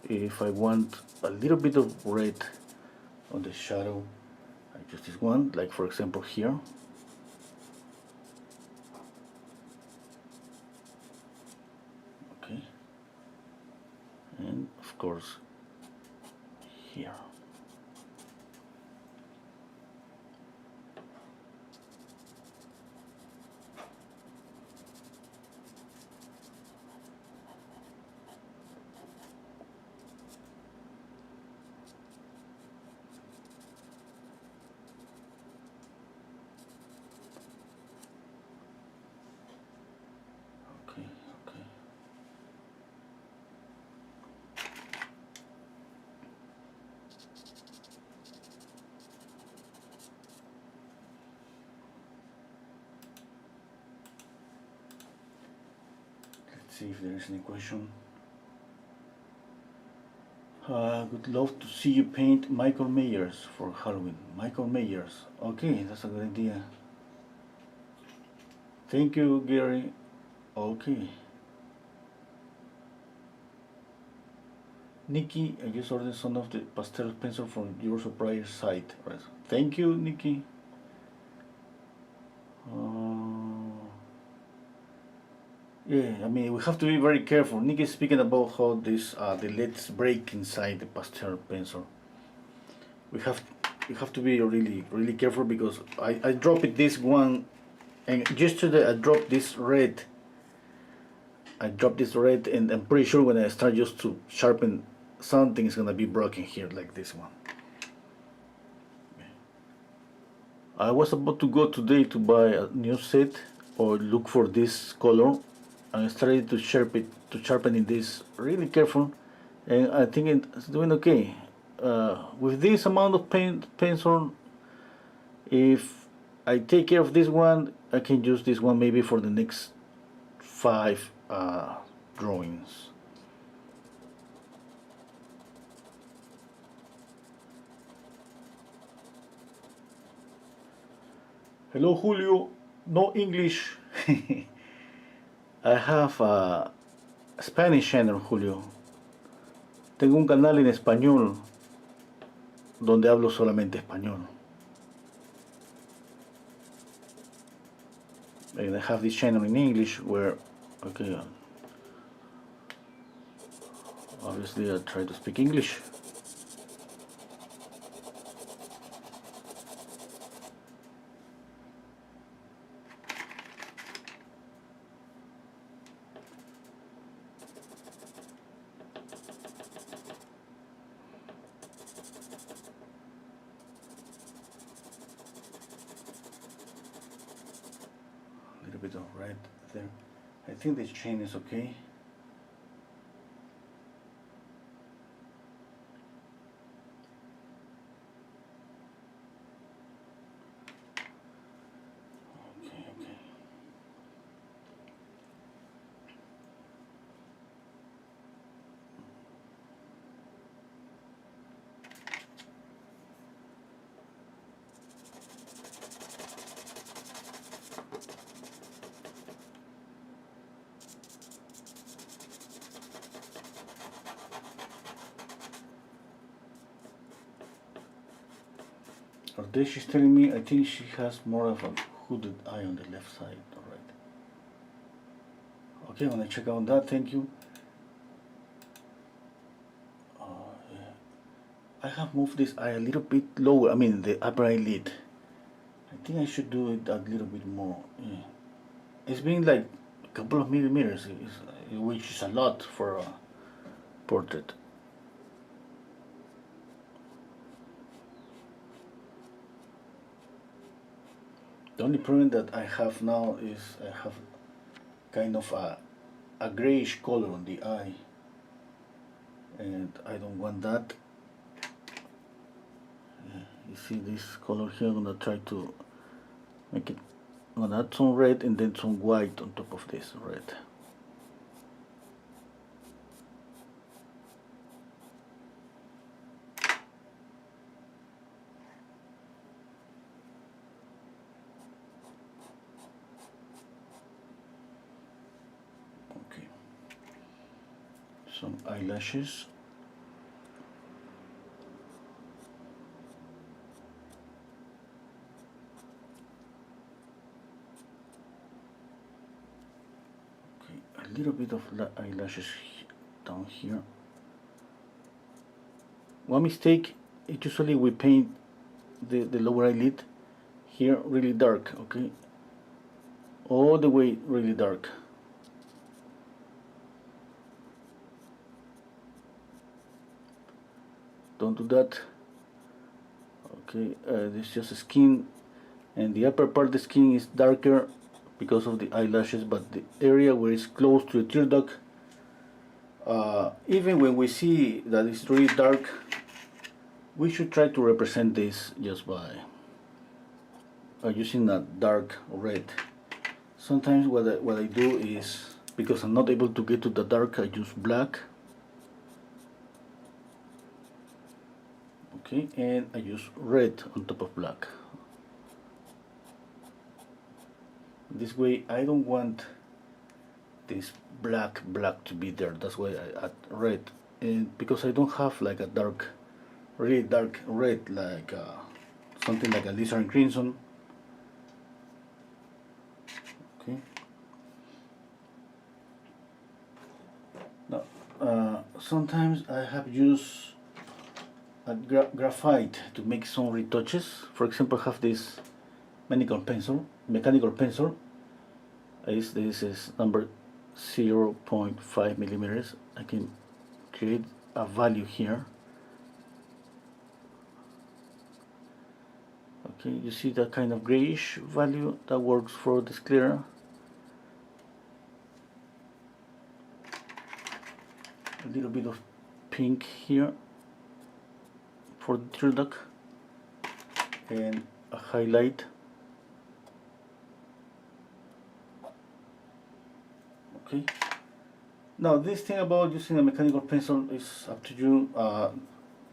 If I want a little bit of red on the shadow, I choose this one, like for example here. Okay, and of course here. Okay, okay. Let's see if there is any question. Would love to see you paint Michael Myers for Halloween. Michael Myers. Okay, that's a good idea. Thank you, Gary. Okay. Nikki, I just ordered some of the pastel pencil from your supplier site. Right. Thank you, Nikki. Yeah, I mean, we have to be very careful. Nikki is speaking about how this the leads break inside the pastel pencil. We have to be really careful, because I dropped this one, and yesterday I dropped this red. And I'm pretty sure when I start just to sharpen something, is gonna be broken here, like this one. I was about to go today to buy a new set or look for this color, and I started to sharpen in this really careful, and I think it's doing okay. With this amount of pencil, if I take care of this one, I can use this one maybe for the next 5 drawings. Hello, Julio. No English. I have a Spanish channel, Julio. Tengo un canal en español donde hablo solamente español. And I have this channel in English where, okay, obviously I try to speak English. A little bit of red there. I think this chain is okay. Or she's telling me, I think she has more of a hooded eye on the left side. Alright. Okay, I'm gonna check out that, thank you. Yeah. I have moved this eye a little bit lower, I mean the upper eyelid. I think I should do it a little bit more. Yeah. It's been like a couple of millimeters, which is a lot for a portrait. The only problem that I have now is I have kind of a grayish color on the eye, and I don't want that. You see this color here? I'm gonna try to make it, I'm gonna add some red and then some white on top of this red. Okay, some eyelashes. A little bit of eyelashes down here. One mistake is usually we paint the lower eyelid here really dark, okay? All the way really dark. Don't do that. Okay, this is just skin, and the upper part of the skin is darker because of the eyelashes, but the area where it's close to the tear duct, even when we see that it's really dark, we should try to represent this just by using a dark red. Sometimes what I do is, because I'm not able to get to the dark, I use black. Okay, and I use red on top of black. This way I don't want this black to be there. That's why I add red, and because I don't have like a dark, really dark red, like something like a lizard crimson. Okay. Now sometimes I have used a graphite to make some retouches. For example, I have this mechanical pencil. This is number 0.5 millimeters. I can create a value here. Okay, you see that kind of grayish value that works for the sclera. A little bit of pink here for the tear duct, and a highlight. Okay. Now this thing about using a mechanical pencil is up to you.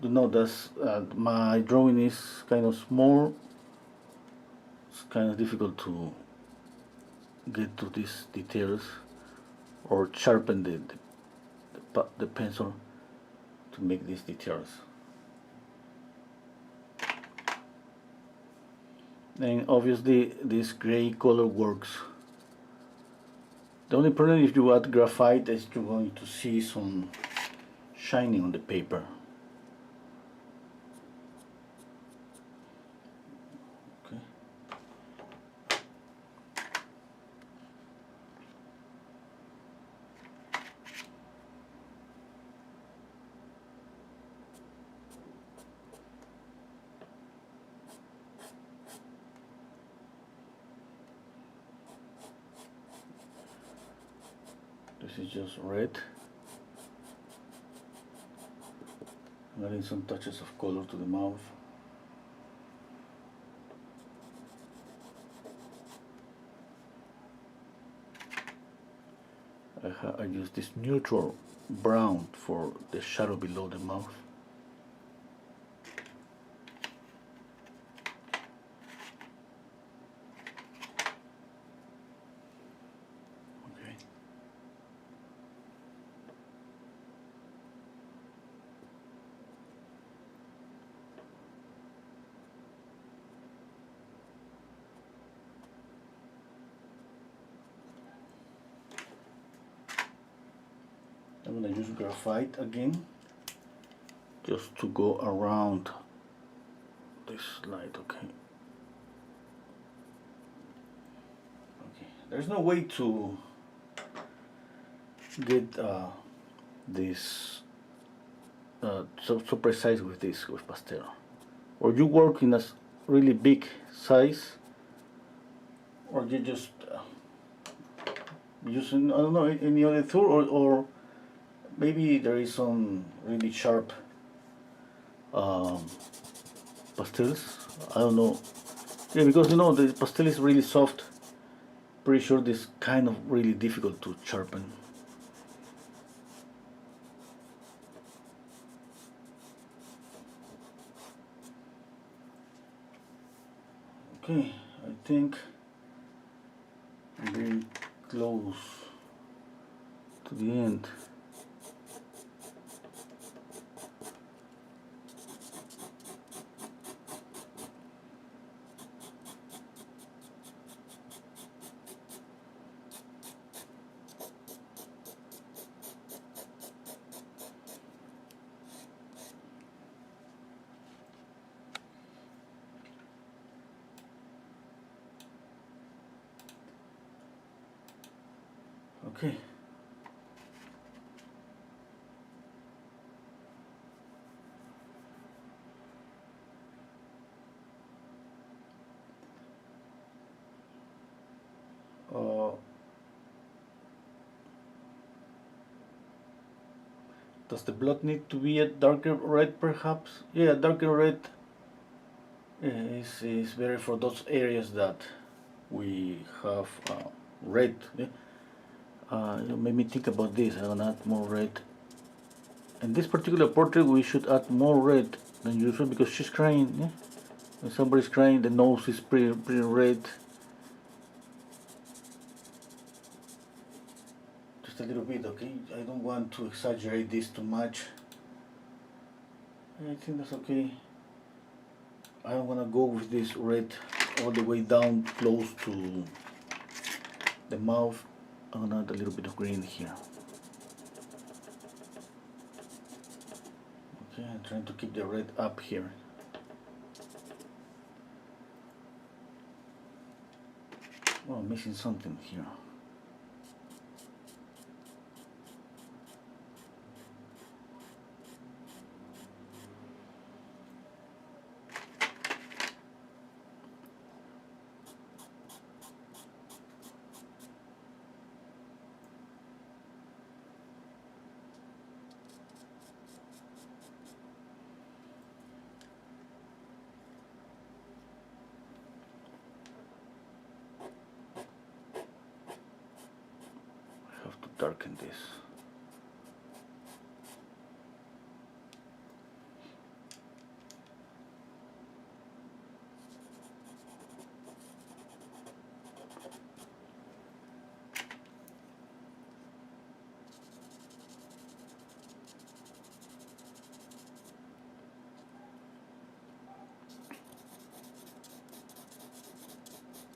Do know that my drawing is kind of small. It's kind of difficult to get to these details or sharpen the pencil to make these details. And obviously this gray color works. The only problem if you add graphite is you're going to see some shining on the paper. Okay. This is just red. I'm adding some touches of color to the mouth. I use this neutral brown for the shadow below the mouth. I'm going to use graphite again, just to go around this light. Okay. There's no way to get this so precise with pastel. Or you work in a really big size, or you just using, I don't know, any other tool, or maybe there is some really sharp pastels. I don't know. Yeah, because you know the pastel is really soft. Pretty sure this kind of really difficult to sharpen. Okay, I think I'm very close to the end. Okay. Uh, does the blood need to be a darker red perhaps? Yeah, darker red is better for those areas that we have red. Yeah? You made me think about this. I'm gonna add more red. In this particular portrait, we should add more red than usual because she's crying. Yeah? When somebody's crying, the nose is pretty red. Just a little bit, okay? I don't want to exaggerate this too much. I think that's okay. I don't want to go with this red all the way down close to the mouth. I'm gonna add a little bit of green here. Okay, I'm trying to keep the red up here. Oh, I'm missing something here. I have to darken this.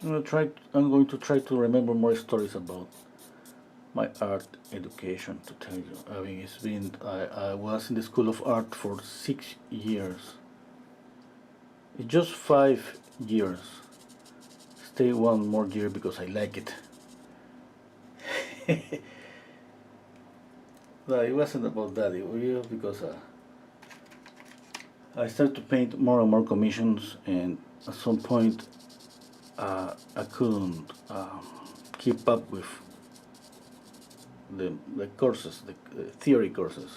I'm going to try to remember more stories about my art education to tell you. I mean, it's been I was in the School of Art for 6 years. It's just 5 years. Stay one more year because I like it. No, it wasn't about that. It was because I started to paint more and more commissions, and at some point I couldn't keep up with the courses, the theory courses.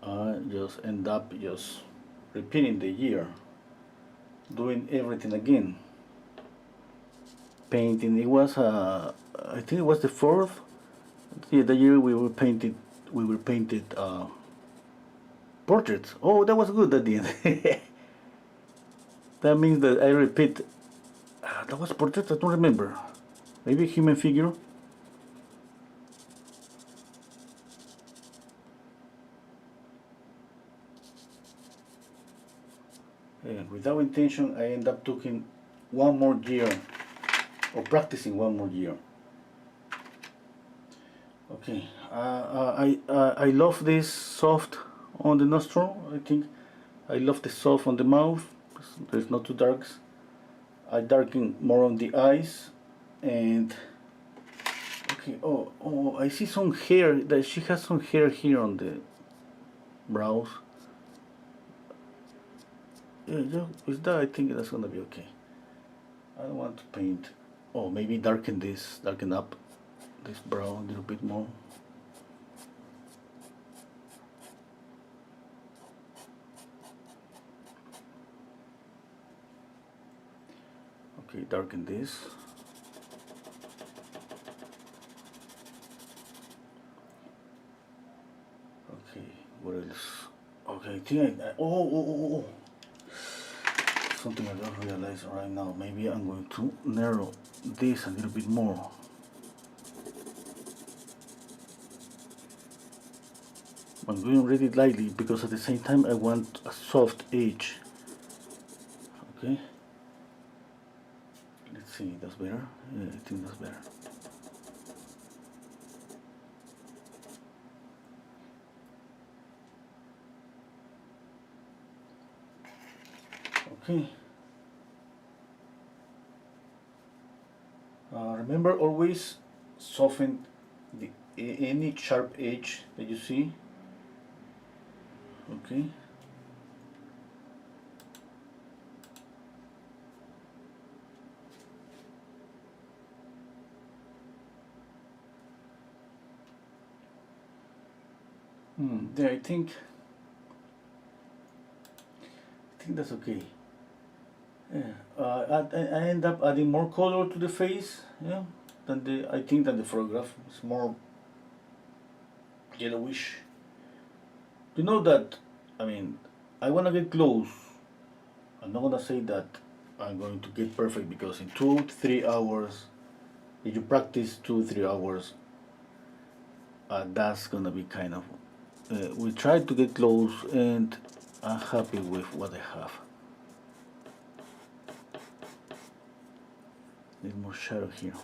I just end up just repeating the year, doing everything again. Painting. It was I think it was the fourth. Yeah, the year we were painted. We were painted portraits. Oh, that was good at the end. That means that I repeat. That was portraits. I don't remember. Maybe a human figure. And without intention, I end up taking one more year or practicing one more year. Okay, I love this soft on the nostril. I think I love the soft on the mouth. There's not too darks. I darken more on the eyes, and okay. Oh, I see some hair. That she has some hair here on the brows. Yeah, with that I think that's gonna be okay. I don't want to paint. Oh, maybe darken this, darken up this brow a little bit more. Okay, darken this. Okay, what else? Okay, I think oh. Something I don't realize right now. Maybe I'm going to narrow this a little bit more. I'm going really lightly because at the same time I want a soft edge. Okay. Let's see, that's better. Yeah, I think that's better. Okay. Remember, always soften any sharp edge that you see. Okay. There, I think that's okay. Yeah. I end up adding more color to the face. Yeah. I think that the photograph is more yellowish. You know that, I mean, I wanna get close. I'm not gonna say that I'm going to get perfect because in 2 to 3 hours, if you practice 2 3 hours, that's gonna be kind of. We try to get close, and I'm happy with what I have. Need more shadow here.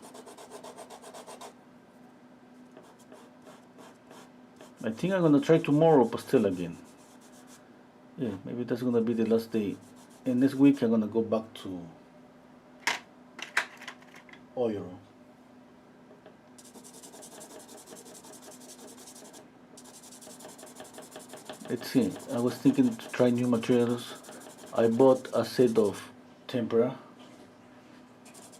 I think I'm gonna try tomorrow pastel again. Yeah, maybe that's gonna be the last day. And next week I'm gonna go back to oil. Let's see, I was thinking to try new materials. I bought a set of tempera,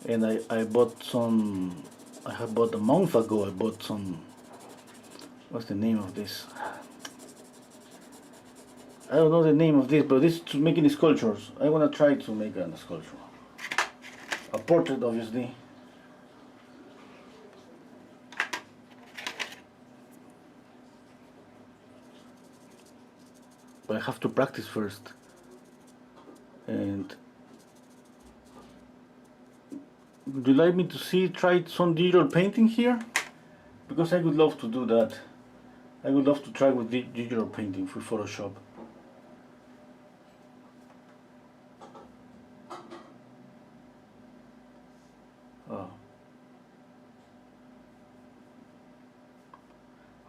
and I bought some, I have bought a month ago, I bought some, what's the name of this? I don't know the name of this, but this to making sculptures. I want to try to make a sculpture. A portrait, obviously. But I have to practice first. And would you like me to try some digital painting here? Because I would love to do that. I would love to try with digital painting for Photoshop.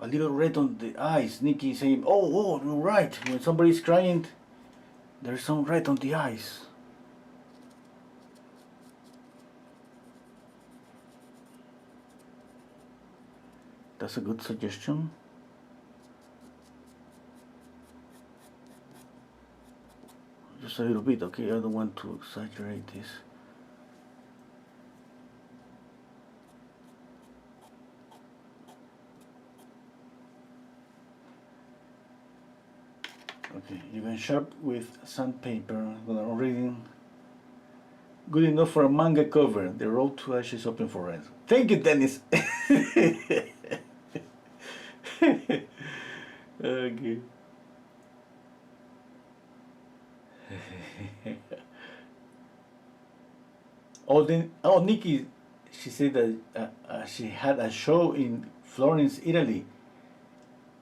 A little red on the eyes. Nikki saying, oh, you're right. When somebody's crying, there's some red on the eyes. That's a good suggestion. Just a little bit, okay? I don't want to exaggerate this. Okay, you can sharp with sandpaper. I'm gonna reading. Good enough for a manga cover. The road to Ash is open for rent. Thank you, Dennis. Okay. Nikki, she said that she had a show in Florence, Italy,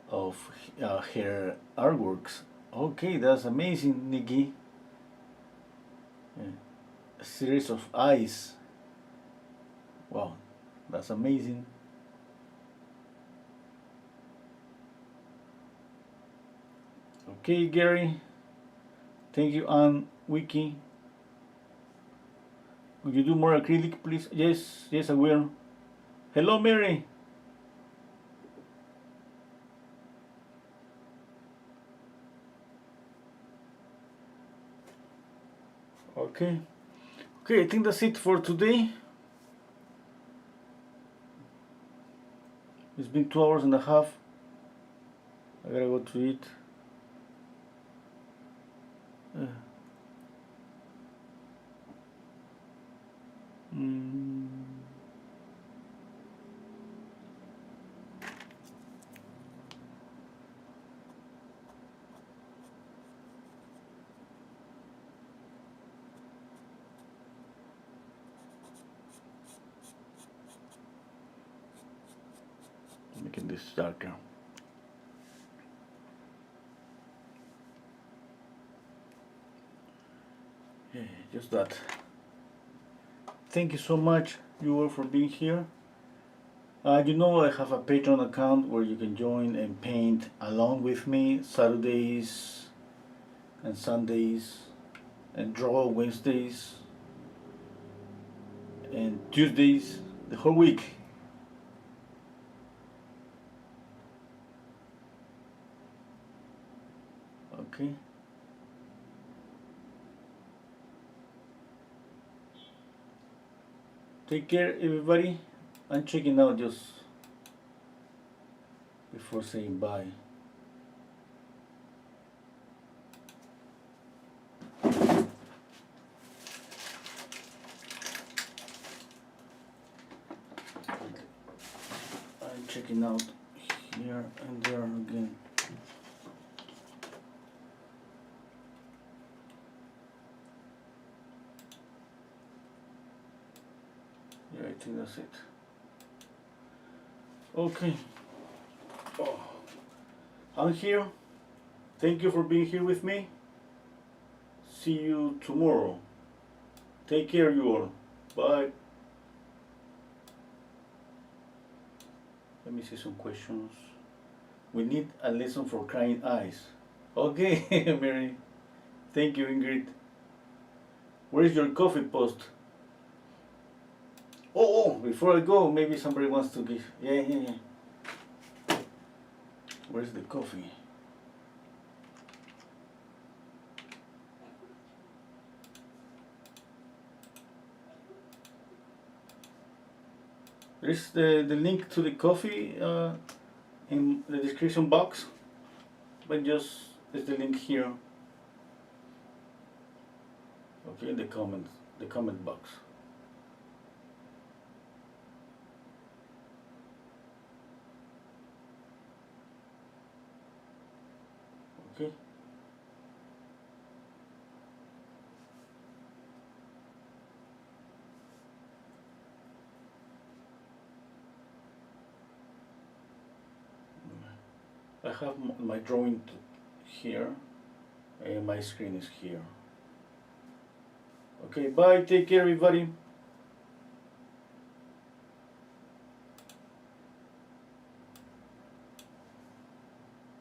of her artworks. Okay, that's amazing, Nikki. Yeah. A series of eyes. Wow, that's amazing. Okay, Gary. Thank you, Anne, Wiki. Would you do more acrylic, please? Yes, I will. Hello, Mary. Okay, I think that's it for today. It's been 2 hours and a half. I gotta go to eat. Mm. Making this darker. Yeah, just that. Thank you so much, you all, for being here. You know, I have a Patreon account where you can join and paint along with me Saturdays and Sundays, and draw Wednesdays and Tuesdays, the whole week. Okay. Take care, everybody. I'm checking out just before saying bye. I'm checking out here and there again. Yeah, I think that's it. Okay. Oh, I'm here. Thank you for being here with me. See you tomorrow. Take care, you all. Bye. Let me see some questions. We need a lesson for crying eyes. Okay, Mary. Thank you, Ingrid. Where is your coffee post? Oh, before I go, maybe somebody wants to give. Yeah. Where's the coffee? There's the link to the coffee in the description box, but just there's the link here. Okay, the comment box. Okay. I have my drawing here, and my screen is here. Okay, bye. Take care, everybody.